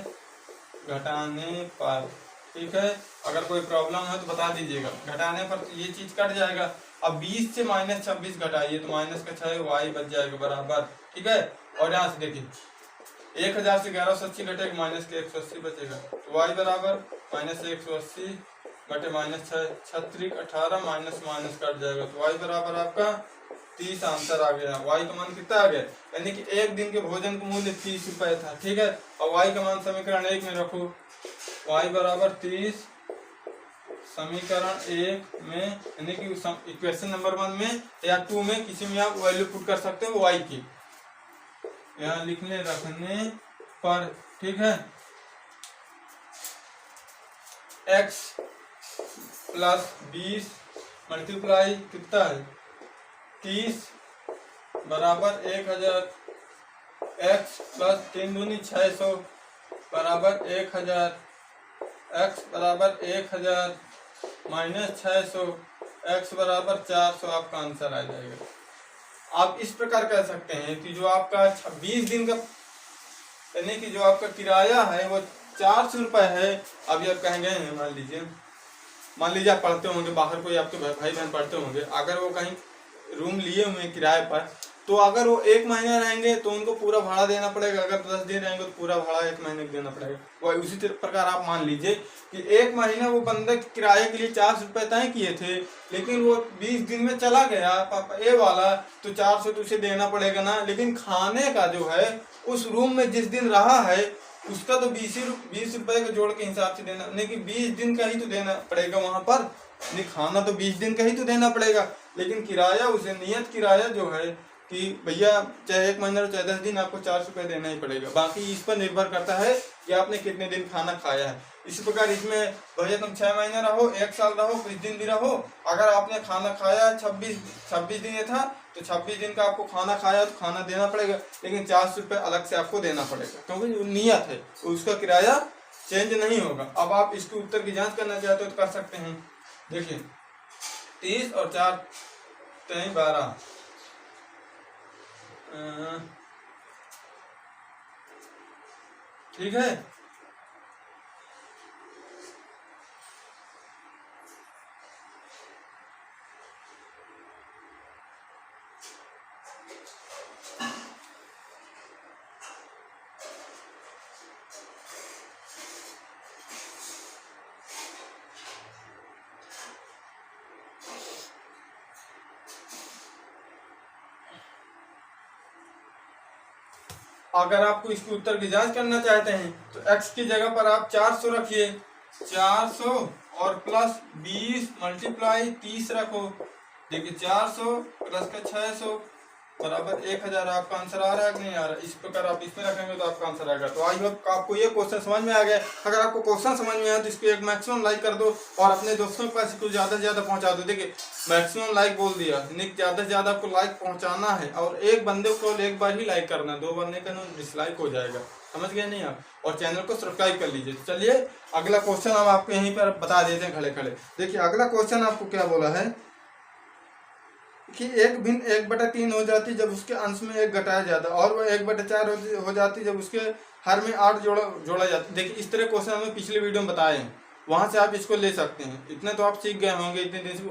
घटाने पर, ठीक है, अगर कोई प्रॉब्लम है तो बता दीजिएगा, घटाने पर तो ये चीज कट जाएगा। अब 20 से -26 घटाइए तो माइनस का 6y बच जाएगा बराबर, ठीक है, और यहाँ से देखिए 1000 से 1180 घटेगा, माइनस के 180 बचेगा, तो y बराबर -180 घटे -6 36 18 माइनस माइनस कट जाएगा, तो y बराबर आपका 30 आंसर आ गया। y का मान कितना आ गया, यानी कि एक दिन के भोजन का मूल्य 30 रुपये था, ठीक है, और y का मान समीकरण 1 में रखो, y बराबर 30 समीकरण 1 में, यानी कि इक्वेशन नंबर 1 में या 2 में किसी में आप वैल्यू पुट कर सकते हो y की, यहाँ लिखने रखने पर, ठीक है, x प्लस 20 मल्टीप्लाई कितना है 30 बराबर 1000, x प्लस 3 दूनी 600 बराबर 1000, x बराबर 1000 माइनस 600, x बराबर 400, आपका आंसर आ जाएगा। आप इस प्रकार कह सकते हैं कि जो आपका 26 दिन का यानी कि जो आपका किराया है वो 400 रुपये है। अभी आप कहेंगे मान लीजिए आप पढ़ते होंगे बाहर, कोई आपके भाई बहन पढ़ते होंगे, अगर वो कहीं रूम लिए हुए हैं किराए पर, तो अगर वो 1 महीना रहेंगे तो उनको पूरा भाड़ा देना पड़ेगा, अगर 10 दिन रहेंगे तो पूरा भाड़ा 1 महीने का देना पड़ेगा। वही उसी प्रकार आप मान लीजिए कि 1 महीना वो बंदे किराए के लिए 400 रुपये तय किए थे, लेकिन वो 20 दिन में चला गया पापा ए वाला, तो 400 तो उसे देना पड़ेगा ना, लेकिन खाने का जो है उस रूम में जिस दिन रहा है उसका तो 20 रुपये के जोड़ के हिसाब से देना, नहीं कि 20 दिन का ही तो देना पड़ेगा वहां पर, नहीं खाना तो 20 दिन का ही तो देना पड़ेगा, लेकिन किराया उसे नियत किराया जो है कि भैया चाहे 1 महीना चाहे 10 दिन आपको 400 रुपये देना ही पड़ेगा। बाकी इस पर निर्भर करता है कि आपने कितने दिन खाना खाया है। इसी प्रकार इसमें भैया तुम 6 महीने रहो, 1 साल रहो, कुछ दिन भी रहो, अगर आपने खाना खाया 26 दिन था तो 26 दिन का आपको खाना खाया तो खाना देना पड़ेगा, लेकिन 400 रुपये अलग से आपको देना पड़ेगा, क्योंकि जो नियत है उसका किराया चेंज नहीं होगा। अब आप इसके उत्तर की जांच करना चाहते हो तो कर सकते हैं। देखिए 30 और 4 3 12 ठीक है। अगर आपको इसके उत्तर की जांच करना चाहते हैं तो x की जगह पर आप 400 रखिए, 400 और प्लस 20 मल्टीप्लाई 30 रखो। देखिए 400 प्लस का 600 बराबर 1000। आपका आंसर आ रहा है कि नहीं आ रहा है? इस प्रकार आप इसमें रखेंगे तो आपका आंसर आएगा। तो आई होप आपको ये क्वेश्चन समझ में आ गया। अगर आपको क्वेश्चन समझ में आया तो इसको एक मैक्सिमम लाइक कर दो और अपने दोस्तों के पास इसको ज़्यादा से ज़्यादा पहुंचा दो। देखिए मैक्सिमम लाइक बोल दिया, यानी ज़्यादा से ज़्यादा आपको लाइक पहुंचाना है और एक बंदे को एक बार ही लाइक करना है, 2 बंदे का डिसलाइक हो जाएगा। समझ गए नहीं आप? और चैनल को सब्सक्राइब कर लीजिए। चलिए अगला क्वेश्चन हम आपको यहीं पर बता देते हैं खड़े खड़े। देखिए अगला क्वेश्चन आपको क्या बोला है कि 1 भिन्न 1/3 हो जाती जब उसके अंश में 1 घटाया जाता, और वह 1/4 हो जाती जब उसके हर में 8 जोड़ा जाता। देखिए इस तरह क्वेश्चन हमें पिछले वीडियो में बताए हैं, वहां से आप इसको ले सकते हैं। इतने तो आप सीख गए होंगे, इतने दिन से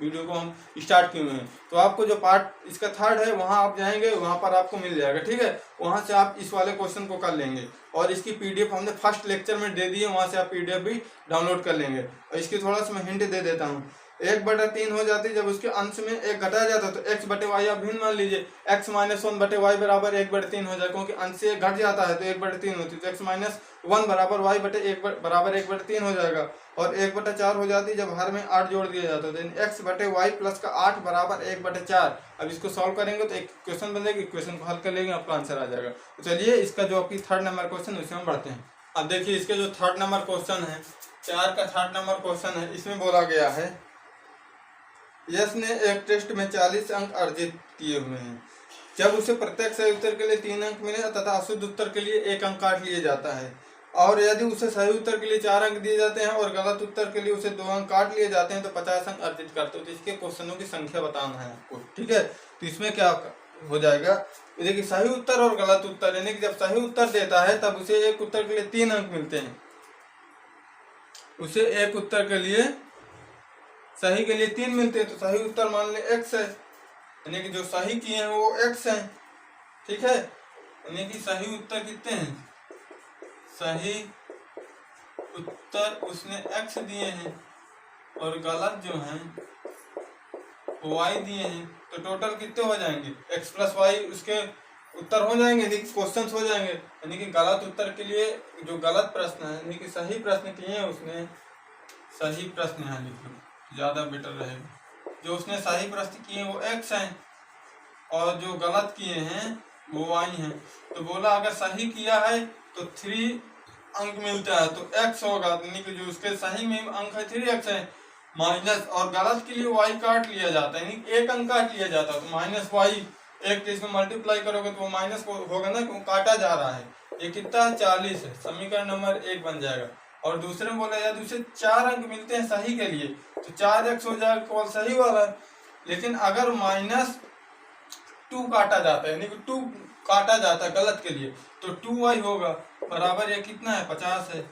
वीडियो को हम स्टार्ट किए हुए हैं। तो आपको जो पार्ट इसका 3rd है वहां आप जाएंगे, वहां पर आपको मिल जाएगा। ठीक है, वहां से आप इस वाले क्वेश्चन को कर लेंगे और इसकी पीडीएफ हमने फर्स्ट लेक्चर में दे दी है, वहां से आप पीडीएफ भी डाउनलोड कर लेंगे। और इसकी थोड़ा सा मैं हिंट दे देता हूँ। 1/3 हो जाती जब उसके अंश में 1 घटाया जाता तो x/y आप भिन्न मान लीजिए, x - 1/y बराबर 1/3 हो जाए, क्योंकि अंश से 1 घट जाता है तो 1/3 होती है, तो x - 1 बराबर y बटे 1 बराबर 1/3 हो जाएगा। और 1/4 हो जाती जब हर में 8 जोड़ दिया जाता है, तो x/y प्लस का 8 बराबर 1/4। अब इसको सॉल्व करेंगे तो एक क्वेश्चन बनेगा, इक्वेशन को हल कर लेंगे, आपका आंसर आ जाएगा। तो चलिए इसका जो आपकी 3rd नंबर क्वेश्चन उसमें हम बढ़ते हैं। अब देखिए इसके जो 3rd नंबर क्वेश्चन है, 4 का 3rd नंबर क्वेश्चन है, इसमें बोला गया है यश ने एक टेस्ट में 40 अंक अर्जित किए हुए हैं। जब उसे प्रत्येक सही उत्तर के लिए 3 अंक मिले तथा अशुद्ध उत्तर के लिए 1 अंक काट लिया जाता है, और यदि उसे सही उत्तर के लिए 4 अंक दिए जाते हैं और गलत उत्तर के लिए उसे 2 अंक काट लिए जाते हैं तो 50 अंक अर्जित करते हो। तो इसके क्वेश्चनों की संख्या बताना है आपको। ठीक है, तो इसमें क्या हो जाएगा, देखिए सही उत्तर और गलत उत्तर, यानी कि जब सही उत्तर देता है तब उसे एक उत्तर के लिए 3 अंक मिलते हैं। उसे एक उत्तर के लिए सही के लिए 3 मिलते हैं, तो सही उत्तर मान ले x है, यानी कि जो सही किए हैं वो x है। ठीक है, यानी कि सही उत्तर कितने हैं, सही उत्तर उसने x दिए हैं और गलत जो हैं y दिए हैं, तो टोटल कितने हो जाएंगे, x + y उसके उत्तर हो जाएंगे, यानी कि क्वेश्चन हो जाएंगे। यानी कि गलत उत्तर के लिए जो गलत प्रश्न है, यानी कि सही प्रश्न किए हैं उसने, सही प्रश्न यहाँ लिखो ज़्यादा बेटर रहेगा। जो उसने सही प्रश्न किए हैं वो x हैं और जो गलत किए हैं वो y हैं। तो बोला अगर सही किया है तो 3 अंक मिलता है तो x होगा, यानी कि जो उसके सही में अंक है 3x है, माइनस, और गलत के लिए y काट लिया जाता है, यानी 1 अंक काट लिया जाता है, तो -y। एक इसमें मल्टीप्लाई करोगे तो वो माइनस होगा ना, क्यों काटा जा रहा है। ये कितना है, 40 है, समीकरण नंबर 1 बन जाएगा। और दूसरे में बोला जाए उसे 4 अंक मिलते हैं सही के लिए, तो 4x हो जाएगा कॉल सही वाला। लेकिन अगर -2 काटा जाता है, यानी कि 2 काटा जाता है गलत के लिए, तो 2y होगा बराबर ये कितना है, 50 है।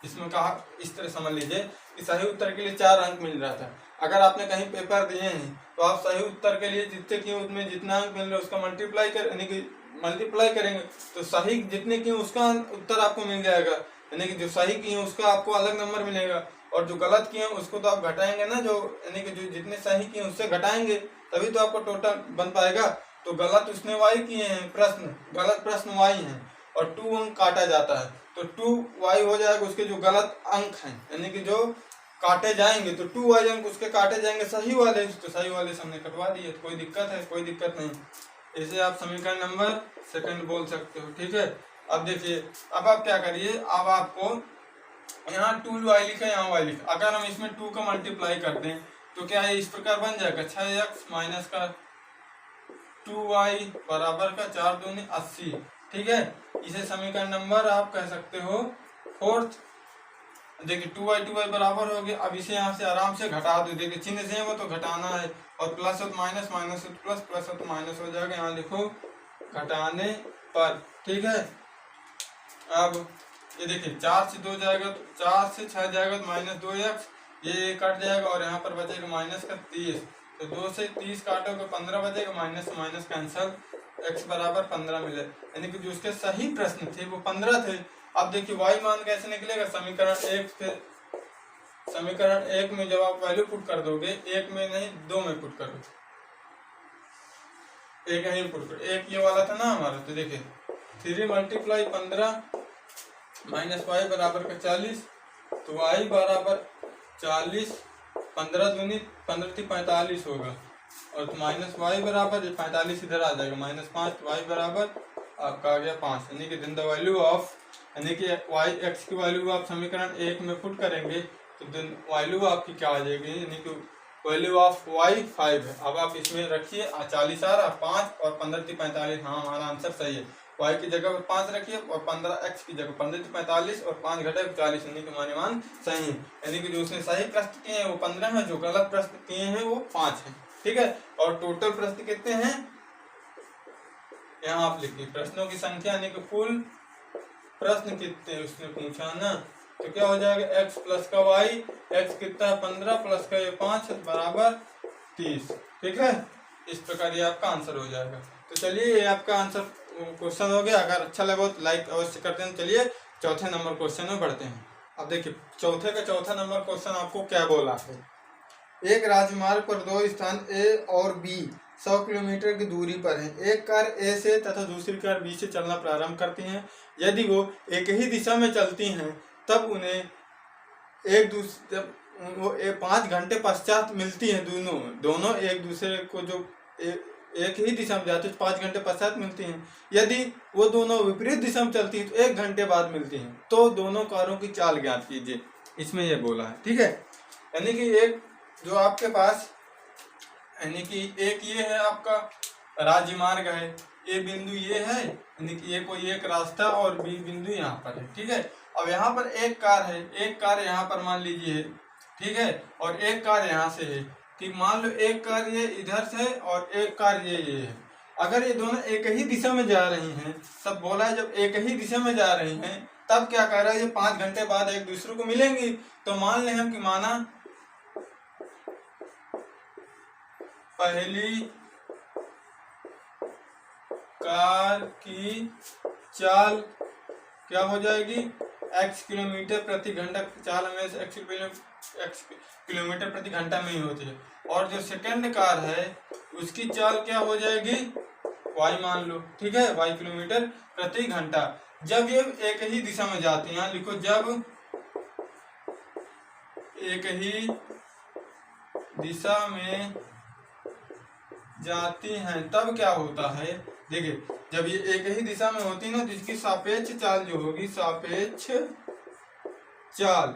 इसमें कहा इस तरह समझ लीजिए कि सही उत्तर के लिए 4 अंक मिल रहा था। अगर आपने कहीं पेपर दिए हैं तो आप सही उत्तर के लिए जितने किए उसमें जितना अंक मिल रहा है उसका मल्टीप्लाई कर, यानी कि मल्टीप्लाई करेंगे तो सही जितने किए उसका उत्तर आपको मिल जाएगा, यानी कि जो सही किए उसका आपको अलग नंबर मिलेगा, और जो गलत किए उसको तो आप घटाएंगे ना, जो यानी कि जो जितने सही किए उससे घटाएंगे तभी तो आपको टोटल बन पाएगा। तो गलत उसने y किए हैं प्रश्न, गलत प्रश्न y हैं और 2 अंक काटा जाता है, तो 2y हो जाएगा उसके जो गलत अंक हैं, यानी कि जो काटे जाएंगे तो 2y अंक उसके काटे जाएंगे सही वाले, तो सही वाले से हमने कटवा दिए। तो कोई दिक्कत है? कोई दिक्कत नहीं। इसे आप समीकरण नंबर सेकंड बोल सकते हो। ठीक है, अब देखिए, अब आप क्या करिए, अब आपको यहाँ 2y लिखा, यहाँ y लिखा, अगर हम इसमें 2 का मल्टीप्लाई कर दें तो क्या है, इस प्रकार बन जाएगा 6x माइनस का 2y बराबर का 4 दूनी 80। ठीक है, इसे समीकरण नंबर आप कह सकते हो फोर्थ। देखिए 2y बराबर हो गया। अब इसे यहाँ से आराम से घटा दो, देखिए चिन्ह सेम हो तो घटाना है, और प्लस हो तो माइनस, माइनस हो तो प्लस, प्लस हो तो माइनस हो जाएगा। यहाँ लिखो घटाने पर। ठीक है, अब ये देखिए 4 से 2 जाएगा तो 4 से 6 जाएगा तो माइनस 2x, ये कट जाएगा और यहाँ पर बचेगा माइनस का 30। तो 2 से 30 काटोगे 15 बचेगा, माइनस से माइनस कैंसल, x बराबर 15 मिले, यानी कि जो उसके सही प्रश्न थे वो 15 थे। अब देखिए y मान कैसे निकलेगा, समीकरण एक में जब आप वैल्यू पुट कर दोगे, एक में नहीं 2 में पुट करो, एक यहीं पुट करो, एक ये वाला था ना हमारा। तो देखिए 3 मल्टीप्लाई 15 माइनस y बराबर का 40, तो y बराबर 40, 15 दूनी 15 थी 45 होगा, और तो माइनस y बराबर 45 इधर आ जाएगा, माइनस 5, तो y बराबर आपका आ गया 5, यानी कि देन द वैल्यू ऑफ, यानी कि y x की वैल्यू आप समीकरण एक में पुट करेंगे तो देन वैल्यू आपकी क्या आ जाएगी, यानी कि वैल्यू ऑफ y 5 है। अब आप इसमें रखिए 40 आ रहा 5 और 15 थी 45, हाँ हमारा आंसर सही है। y की जगह पर 5 रखिए और 15x की जगह 15 थी 45 और 5 घटे 40, यानी कि मान सही है, यानी कि जो उसने सही प्रश्न किए हैं वो 15 है, जो गलत प्रश्न किए हैं वो 5 है। ठीक है, और टोटल प्रश्न कितने हैं यहाँ आप लिखिए, प्रश्नों की संख्या यानी कि कुल प्रश्न कितने उसने पूछा ना, तो क्या हो जाएगा x प्लस का y, x कितना है 15 प्लस का ये 5 बराबर 30। ठीक है, इस प्रकार ये आपका आंसर हो जाएगा। तो चलिए ये आपका आंसर क्वेश्चन हो गया। अगर अच्छा लगे तो लाइक अवश्य करते हैं। चलिए चौथे नंबर क्वेश्चन में बढ़ते हैं। अब देखिए चौथे का चौथा नंबर क्वेश्चन आपको क्या बोला है, एक राजमार्ग पर 2 स्थान A और B 100 किलोमीटर की दूरी पर है। एक कार A से तथा दूसरी कार B से चलना प्रारंभ करती हैं। यदि वो एक ही दिशा में चलती हैं तब उन्हें वो 5 घंटे पश्चात मिलती हैं। दोनों एक दूसरे को जो एक ही दिशा में जाती है 5 घंटे पश्चात मिलती हैं। यदि वो दोनों विपरीत दिशा में चलती हैं तो 1 घंटे बाद मिलती हैं। तो दोनों कारों की चाल ज्ञात कीजिए, इसमें ये बोला है। ठीक है, यानी कि एक जो आपके पास, यानी कि एक ये है आपका राजमार्ग है, ए बिंदु ये है, यानी कि ये कोई एक रास्ता और बी बिंदु यहाँ पर है। ठीक है, अब यहाँ पर एक कार है, एक कार यहाँ पर मान लीजिए, ठीक है, और एक कार यहाँ से है। ठीक, मान लो एक कार ये इधर से और एक कार ये है। अगर ये दोनों एक ही दिशा में जा रही हैं, सब बोला है जब एक ही दिशा में जा रही हैं तब क्या कह रहा है, ये 5 घंटे बाद एक दूसरे को मिलेंगी। तो मान लें हम कि माना पहली कार की चाल क्या हो जाएगी, x किलोमीटर प्रति घंटा, चाल हमें x किलोमीटर प्रति घंटा में ही होती है। और जो सेकंड कार है उसकी चाल क्या हो जाएगी, y मान लो। ठीक है, y किलोमीटर प्रति घंटा। जब ये एक ही दिशा में जाती हैं, लिखो जब एक ही दिशा में जाती हैं तब क्या होता है। देखिए जब ये एक ही दिशा में होती है ना तो इसकी सापेक्ष चाल जो होगी, सापेक्ष चाल,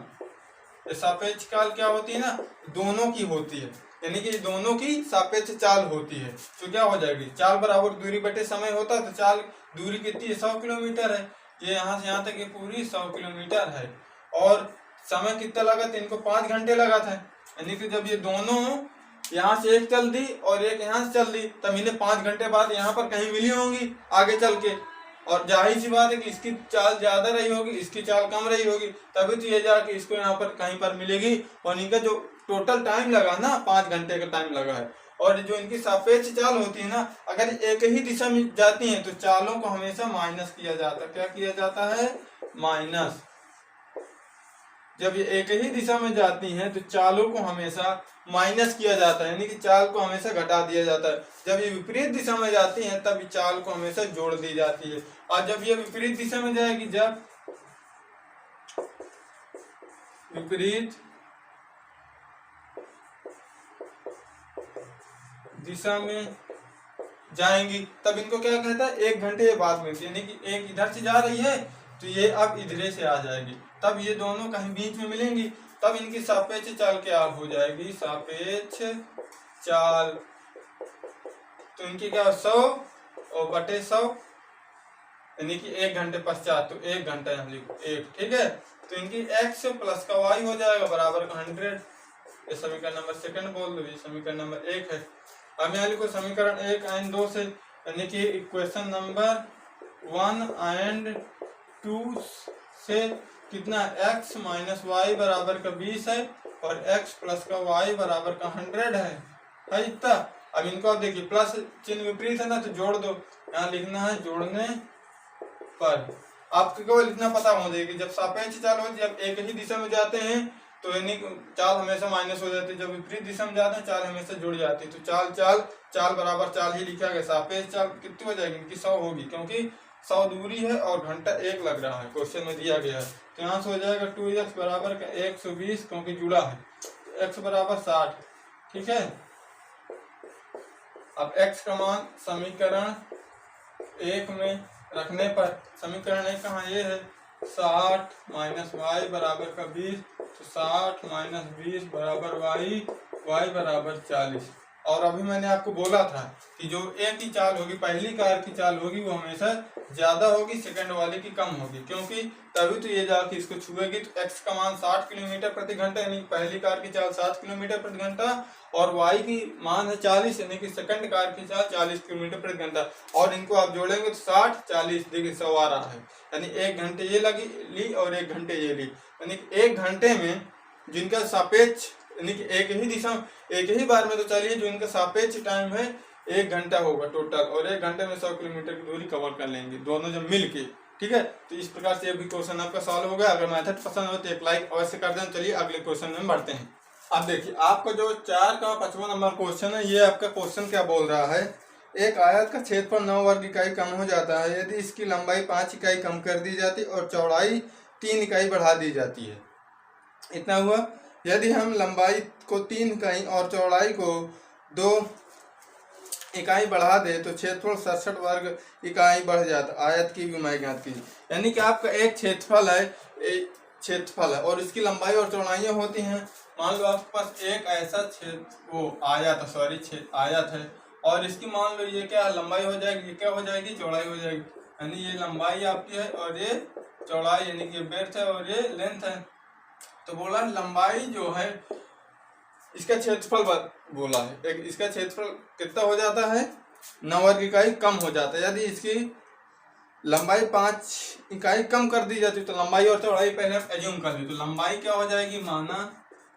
सापेक्ष चाल क्या होती है ना, दोनों की होती है, यानी कि दोनों की सापेक्ष चाल होती है। तो क्या हो जाएगी, चाल बराबर दूरी बटे समय होता है। तो चाल दूरी कितनी है, 100 किलोमीटर है। ये यहाँ से यहाँ तक ये पूरी 100 किलोमीटर है। और समय कितना लगा था, इनको 5 घंटे लगा था। यानी कि जब ये दोनों यहाँ से एक चल दी और एक यहाँ से चल दी तब इन्हें 5 घंटे बाद यहाँ पर कहीं मिली होंगी आगे चल के। और जाहिर सी बात है कि इसकी चाल ज्यादा रही होगी, इसकी चाल कम रही होगी, तभी तो ये जाके इसको यहाँ पर कहीं पर मिलेगी। और इनका जो टोटल टाइम लगा ना 5 घंटे का टाइम लगा है। और जो इनकी सापेक्ष चाल होती है ना, अगर एक ही दिशा में जाती है तो चालों को हमेशा माइनस किया जाता है। क्या किया जाता है, माइनस। जब ये एक ही दिशा में जाती हैं तो चालों को हमेशा माइनस किया जाता है, यानी कि चाल को हमेशा घटा दिया जाता है। जब ये विपरीत दिशा में जाती हैं तब चाल को हमेशा जोड़ दी जाती है। और जब ये विपरीत दिशा में जाएगी, जब विपरीत दिशा में जाएंगी तब इनको क्या कहता है, 1 घंटे बाद मिलती है। यानी कि एक इधर से जा रही है तो ये अब इधरे से आ जाएगी, तब ये दोनों कहीं बीच में मिलेंगी, तब इनकी सापेक्ष चाल क्या हो जाएगी, सापेक्ष चाल। तो इनकी क्या 100 और बटे 100 यानी कि 1 घंटे पश्चात, तो 1 घंटा हम लिखो 1, ठीक है। तो इनकी x प्लस का y हो जाएगा बराबर 100। ये समीकरण नंबर सेकंड बोल दो, ये समीकरण नंबर 1 है। अब यहाँ लिखो समीकरण 1 एंड 2 से, यानी कि इक्वेशन नंबर 1 एंड 2 से कितना, x माइनस वाई बराबर का 20 है और x प्लस का y बराबर का 100 है इतना। अब इनको आप देखिए प्लस चिन्ह विपरीत है ना, तो जोड़ दो, यहाँ लिखना है जोड़ने पर। आपको केवल इतना पता होना चाहिए कि जब सापेक्ष चाल होती है, जब एक ही दिशा में जाते हैं तो यानी चाल हमेशा माइनस हो जाती है, जब विपरीत दिशा में जाते हैं चाल हमेशा जुड़ जाती है। तो चाल चाल चाल बराबर चाल ही लिखा गया। सापेक्ष चाल कितनी हो जाएगी, इनकी 100 होगी, क्योंकि 100 दूरी है और घंटा 1 लग रहा है, क्वेश्चन में दिया गया है। तो यहाँ से हो जाएगा 2x बराबर का 120, क्योंकि जुड़ा है, तो x बराबर 60, ठीक है। अब x का मान समीकरण 1 में रखने पर, समीकरण 1 कहाँ, ये है 60 माइनस वाई बराबर का 20, तो 60 माइनस 20 बराबर y बराबर 40। और अभी मैंने आपको बोला था कि जो एक की चाल होगी, पहली कार की चाल होगी, वो हमेशा ज्यादा होगी, सेकंड वाले की कम होगी, क्योंकि तभी तो ये जाके इसको छुएगी। तो x का मान 60 किलोमीटर प्रति घंटा, यानी पहली कार की चाल 60 किलोमीटर प्रति घंटा, और y की मान है 40, यानी कि सेकंड कार की चाल 40 किलोमीटर प्रति घंटा। और इनको आप जोड़ेंगे तो 60 40, देखिए 100 आ रहा है, यानी 1 घंटे ये ली और 1 घंटे ये ली, यानी 1 घंटे में जिनका सापेक्ष, यानी कि एक ही दिशा एक ही बार में तो चलिए, जो इनका सापेक्ष टाइम है 1 घंटा होगा टोटल, और 1 घंटे में 100 किलोमीटर की दूरी कवर कर लेंगे दोनों जब मिल के, ठीक है। तो इस प्रकार से अभी क्वेश्चन आपका सॉल्व हो गया। अगर मेथड पसंद हो तो एक लाइक अवश्य कर दें। चलिए अगले क्वेश्चन में बढ़ते हैं। अब देखिए आपका जो 4 का 5वां नंबर क्वेश्चन है, ये आपका क्वेश्चन क्या बोल रहा है, एक आयत का क्षेत्रफल 9 वर्ग इकाई कम हो जाता है यदि इसकी लंबाई 5 इकाई कम कर दी जाती और चौड़ाई 3 इकाई बढ़ा दी जाती है। इतना हुआ। यदि हम लंबाई को 3 इकाई और चौड़ाई को 2 इकाई बढ़ा दे तो क्षेत्रफल 67 वर्ग इकाई बढ़ जाता। आयत की विमाई ज्ञात कीजिए। यानी कि आपका एक क्षेत्रफल है और इसकी लंबाई और चौड़ाइयाँ होती हैं। मान लो आपके पास एक ऐसा आयत है और इसकी मान लो ये क्या लंबाई हो जाएगी, ये क्या हो जाएगी, चौड़ाई हो जाएगी। यानी ये लंबाई आपकी है और ये चौड़ाई, यानी कि ब्रेड्थ है और ये लेंथ है। तो बोला लंबाई जो है इसका क्षेत्रफल बोला है, इसका क्षेत्रफल कितना हो जाता है, 9 वर्ग इकाई कम हो जाता है। यदि इसकी लंबाई 5 इकाई कम कर दी जाती तो लंबाई और चौड़ाई पहले हम एज्यूम कर ली। तो लंबाई क्या हो जाएगी, माना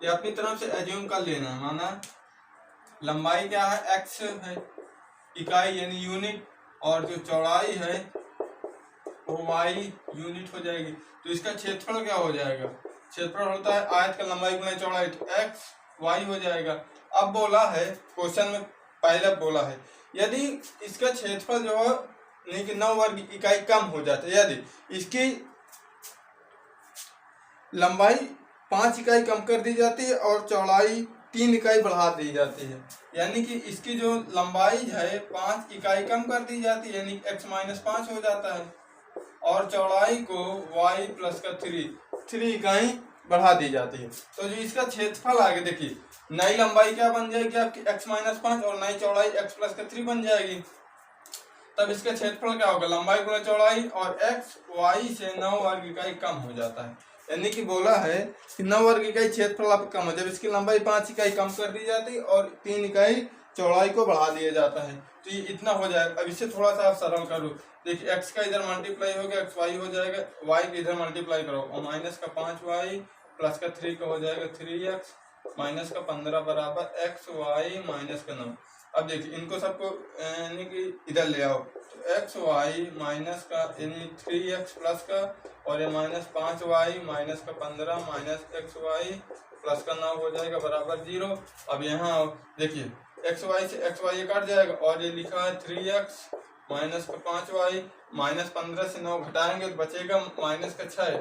ये अपनी तरफ से एज्यूम कर लेना, माना लंबाई क्या है x है इकाई यानी यूनिट, और जो चौड़ाई है वो y यूनिट हो जाएगी। तो इसका क्षेत्रफल क्या हो जाएगा, क्षेत्रफल होता है आयत का लंबाई गुना चौड़ाई, तो x y हो जाएगा। अब बोला है क्वेश्चन में पहले बोला है यदि इसका क्षेत्रफल जो है नहीं कि 9 वर्ग इकाई कम हो जाता है, यदि इसकी लंबाई 5 इकाई कम कर दी जाती है और चौड़ाई 3 इकाई बढ़ा दी जाती है, यानी कि इसकी जो लंबाई है 5 इकाई कम कर दी जाती है, यानी x माइनस 5 हो जाता है, और चौड़ाई को y प्लस का 3 इकाई बढ़ा दी जाती है। तो जो इसका क्षेत्रफल आगे देखिए, नई लंबाई क्या बन जाएगी आपकी x माइनस 5 और नई चौड़ाई x प्लस का 3 बन जाएगी। तब इसका क्षेत्रफल क्या होगा, लंबाई गुना चौड़ाई, और x y से 9 वर्ग इकाई कम हो जाता है। यानी कि बोला है कि 9 वर्ग इकाई क्षेत्रफल आप कम हो जब इसकी लंबाई 5 इकाई कम कर दी जाती और 3 इकाई चौड़ाई को बढ़ा दिया जाता है। तो ये इतना हो जाएगा। अब इससे थोड़ा सा आप सरल करो, देखिए x का इधर मल्टीप्लाई हो गया, xy हो जाएगा, y के इधर मल्टीप्लाई करो, और माइनस का 5y प्लस का 3 का हो जाएगा 3x, माइनस का 15 बराबर xy माइनस का 9। अब देखिए इनको सबको यानी कि इधर ले आओ, तो xy माइनस का यानी 3x प्लस का, और ये माइनस 5y माइनस का 15 माइनस xy प्लस का 9 हो जाएगा बराबर 0। अब यहाँ देखिए xy से xy ये कट जाएगा, और ये लिखा है 3x माइनस का 5y माइनस 15 से 9 घटाएंगे तो बचेगा माइनस का 6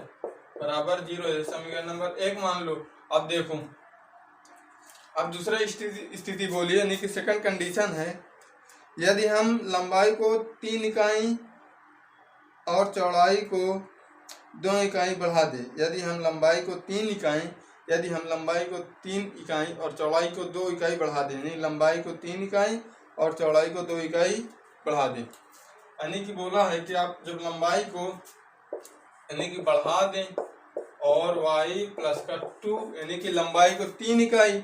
बराबर 0 है। समीकरण नंबर 1 मान लो। अब देखो अब दूसरा स्थिति बोलिए, यानी कि सेकंड कंडीशन है, यदि हम लंबाई को 3 इकाई और चौड़ाई को 2 इकाई बढ़ा दें। यदि हम लंबाई को 3 इकाई और चौड़ाई को 2 इकाई बढ़ा दें, यानी लंबाई को 3 इकाई और चौड़ाई को 2 इकाई बढ़ा दें। यानी कि बोला है कि आप जब लंबाई को यानी कि बढ़ा दें और y प्लस का 2, यानी कि लंबाई को 3 इकाई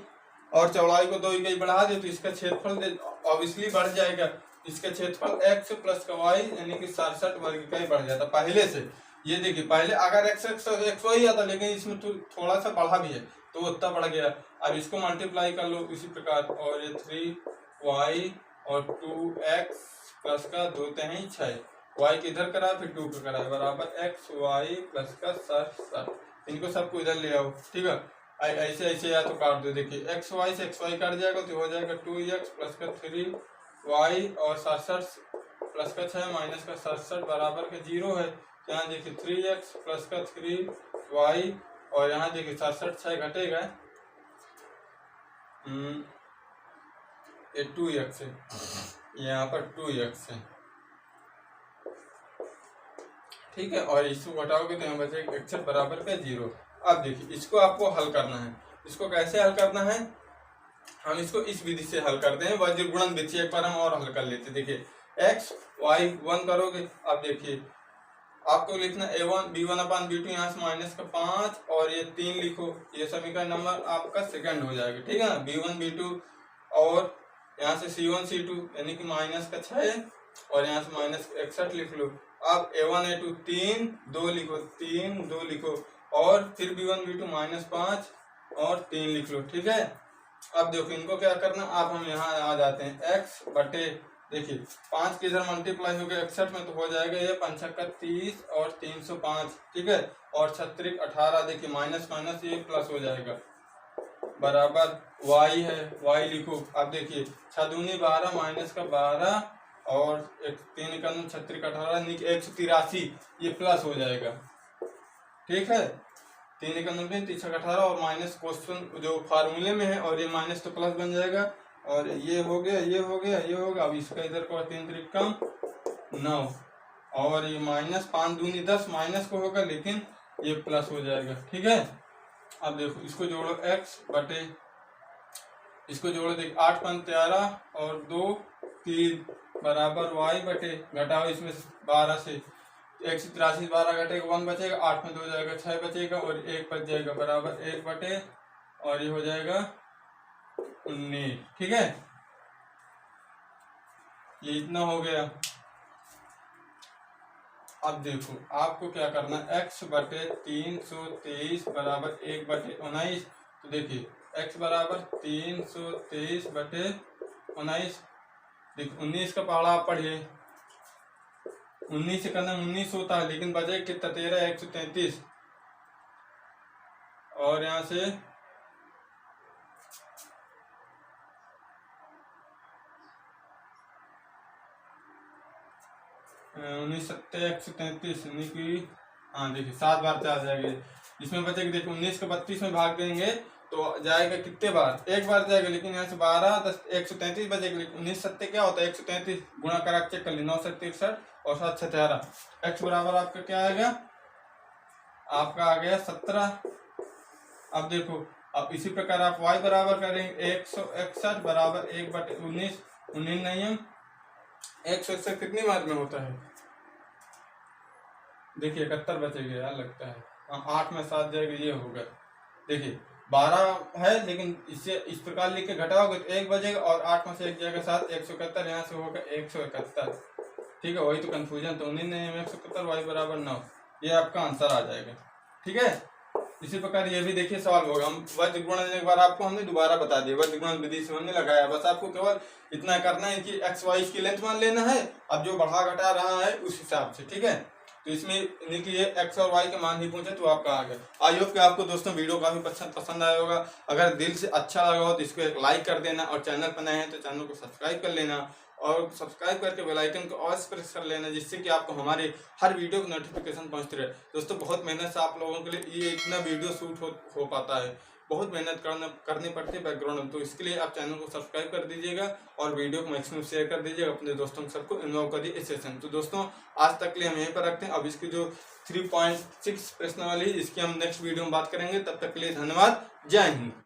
और चौड़ाई को 2 इकाई बढ़ा दे तो इसका क्षेत्रफल ऑब्वियसली बढ़ जाएगा। इसका क्षेत्रफल x प्लस का y यानी कि 67 वर्ग इकाई बढ़ जाता पहले से। ये देखिए, पहले अगर x ही आता, लेकिन इसमें तो थोड़ा सा बढ़ा भी है तो उतना बढ़ गया। अब इसको मल्टीप्लाई कर लो इसी प्रकार, और ये 3y और 2x प्लस का 2×3 y किधर करा फिर 2 का करा बराबर xy प्लस का 67। इनको सबको इधर ले आओ, ठीक है। ऐसे ऐसे या तो काट दो। देखिए xy से xy काट जाएगा तो हो जाएगा 2x प्लस का 3y और 67 प्लस का 6 माइनस का 67 बराबर का 0 है। यहाँ देखिए 3x प्लस का 3y और यहाँ देखिए 67 6 घटेगा, ये 2x है, यहाँ पर 2x है, ठीक है। और इसको घटाओगे तो यहाँ बचेगा x बराबर का 0। अब देखिए इसको आपको हल करना है। इसको कैसे हल करना है, हम इसको इस विधि से हल करते हैं, वज्र गुणन विधि। एक बार हम और हल कर लेते। देखिए x y 1 करोगे, अब देखिए आपको लिखना a1 b1 अपान b2, यहाँ से माइनस का 5 और ये 3 लिखो, ये समीकरण नंबर आपका सेकंड हो जाएगा, ठीक है ना। b1 b2 और यहाँ से c1 c2 यानी कि माइनस का 6 और यहाँ से माइनस 61 लिख लो। अब a1 a2 3 2 लिखो और फिर b1 b2 -5 और 3 लिख लो, ठीक है। अब देखो इनको क्या करना, अब हम यहाँ आ जाते हैं x बटे, देखिए 5 के इधर मल्टीप्लाई हो गया 61 में तो हो जाएगा ये 5 का 30 और 305, ठीक है। और 36 18, देखिए माइनस माइनस ये प्लस हो जाएगा बराबर y है, y लिखो। अब देखिए 6 दूनी 12 माइनस का 12 और 3 का 36 18 183, ये प्लस हो जाएगा, ठीक है। 3 का 18 और माइनस क्वेश्चन जो फार्मूले में है, और ये माइनस तो प्लस बन जाएगा, और ये हो गया ये हो गया ये होगा। अब इसका इधर को 3 3 कम 9 और ये माइनस 5 दूनी 10 माइनस को होगा, लेकिन ये प्लस हो जाएगा, ठीक है। अब देखो इसको जोड़ो x बटे, इसको जोड़ो, देख 8 5 13 और 2 3 बराबर y बटे, घटाओ इसमें 12 से 183 12 घटेगा 1 बचेगा, 8 में 2 जाएगा 6 बचेगा और 1 बच जाएगा बराबर 1 बटे, और ये हो जाएगा 19, ठीक है। ये इतना हो गया। अब देखो आपको क्या करना, x बटे 323 बराबर 1 बटे 19। तो देखिए x बराबर 323 बटे 19, देखिए 19 का पहाड़ा आप पढ़िए, 19 से करना 19 होता है, लेकिन बचे कितना 13 133, और यहाँ से 19 7 133 यानी कि हाँ देखिए 7 बार से आ जाएगा। इसमें बचेगा, देखिए 19 को 32 में भाग देंगे तो जाएगा कितने बार, एक बार जाएगा, लेकिन यहाँ से 12 10 133 बचेगा, लेकिन 19 7 क्या होता है 133, गुणा करा चेक कर ली, 9 7 61 और 7 6 13, x बराबर आपका क्या आएगा, आपका आ गया 17। अब देखो, अब इसी प्रकार आप y बराबर करेंगे 161 बराबर 1 बटे 19, 19 नहीं 161 कितनी बार में होता है, देखिए 71 बचेगा यार लगता है, 8 में 7 जाएगा, ये होगा। देखिए 12 है, लेकिन इससे इस प्रकार लिख के घटाओगे तो 1 बचेगा और 8 में से 1 जाएगा 7, 171, यहाँ से होगा 171, ठीक है। वही तो कंफ्यूजन, तो 19 नहीं 171, y बराबर 9, ये आपका आंसर आ जाएगा, ठीक है। इसी प्रकार ये भी देखिए सवाल होगा, हम वज्र गुणन एक बार आपको हमने दोबारा बता दिया, वज्र गुणन विधि से हमने लगाया, बस आपको केवल इतना करना है कि x y की लेंथ मान लेना है, अब जो बढ़ा घटा रहा है उस हिसाब से, ठीक है। तो इसमें ये x और y के मान ही पूछे तो आपका आ गया। आई होप कि आपको दोस्तों वीडियो काफी पसंद आया होगा। अगर दिल से अच्छा लगा हो तो इसको एक लाइक कर देना, और चैनल पर नए हैं तो चैनल को सब्सक्राइब कर लेना, और सब्सक्राइब करके बेल आइकन को ऑल प्रेस कर लेना, जिससे कि आपको हमारे हर वीडियो की नोटिफिकेशन पहुंचती रहे। दोस्तों बहुत मेहनत से आप लोगों के लिए ये इतना वीडियो शूट हो पाता है, बहुत मेहनत करनी पड़ती है बैकग्राउंड में। तो इसके लिए आप चैनल को सब्सक्राइब कर दीजिएगा और वीडियो को मैक्सिमम शेयर कर दीजिएगा, अपने दोस्तों के सबको इन्वॉल्व करिए इस सेशन। तो दोस्तों आज तक के लिए हम यहीं पर रखते हैं। अब इसकी जो 3.6 प्रश्नावली इसकी हम नेक्स्ट वीडियो में बात करेंगे। तब तक के लिए धन्यवाद। जय हिंद।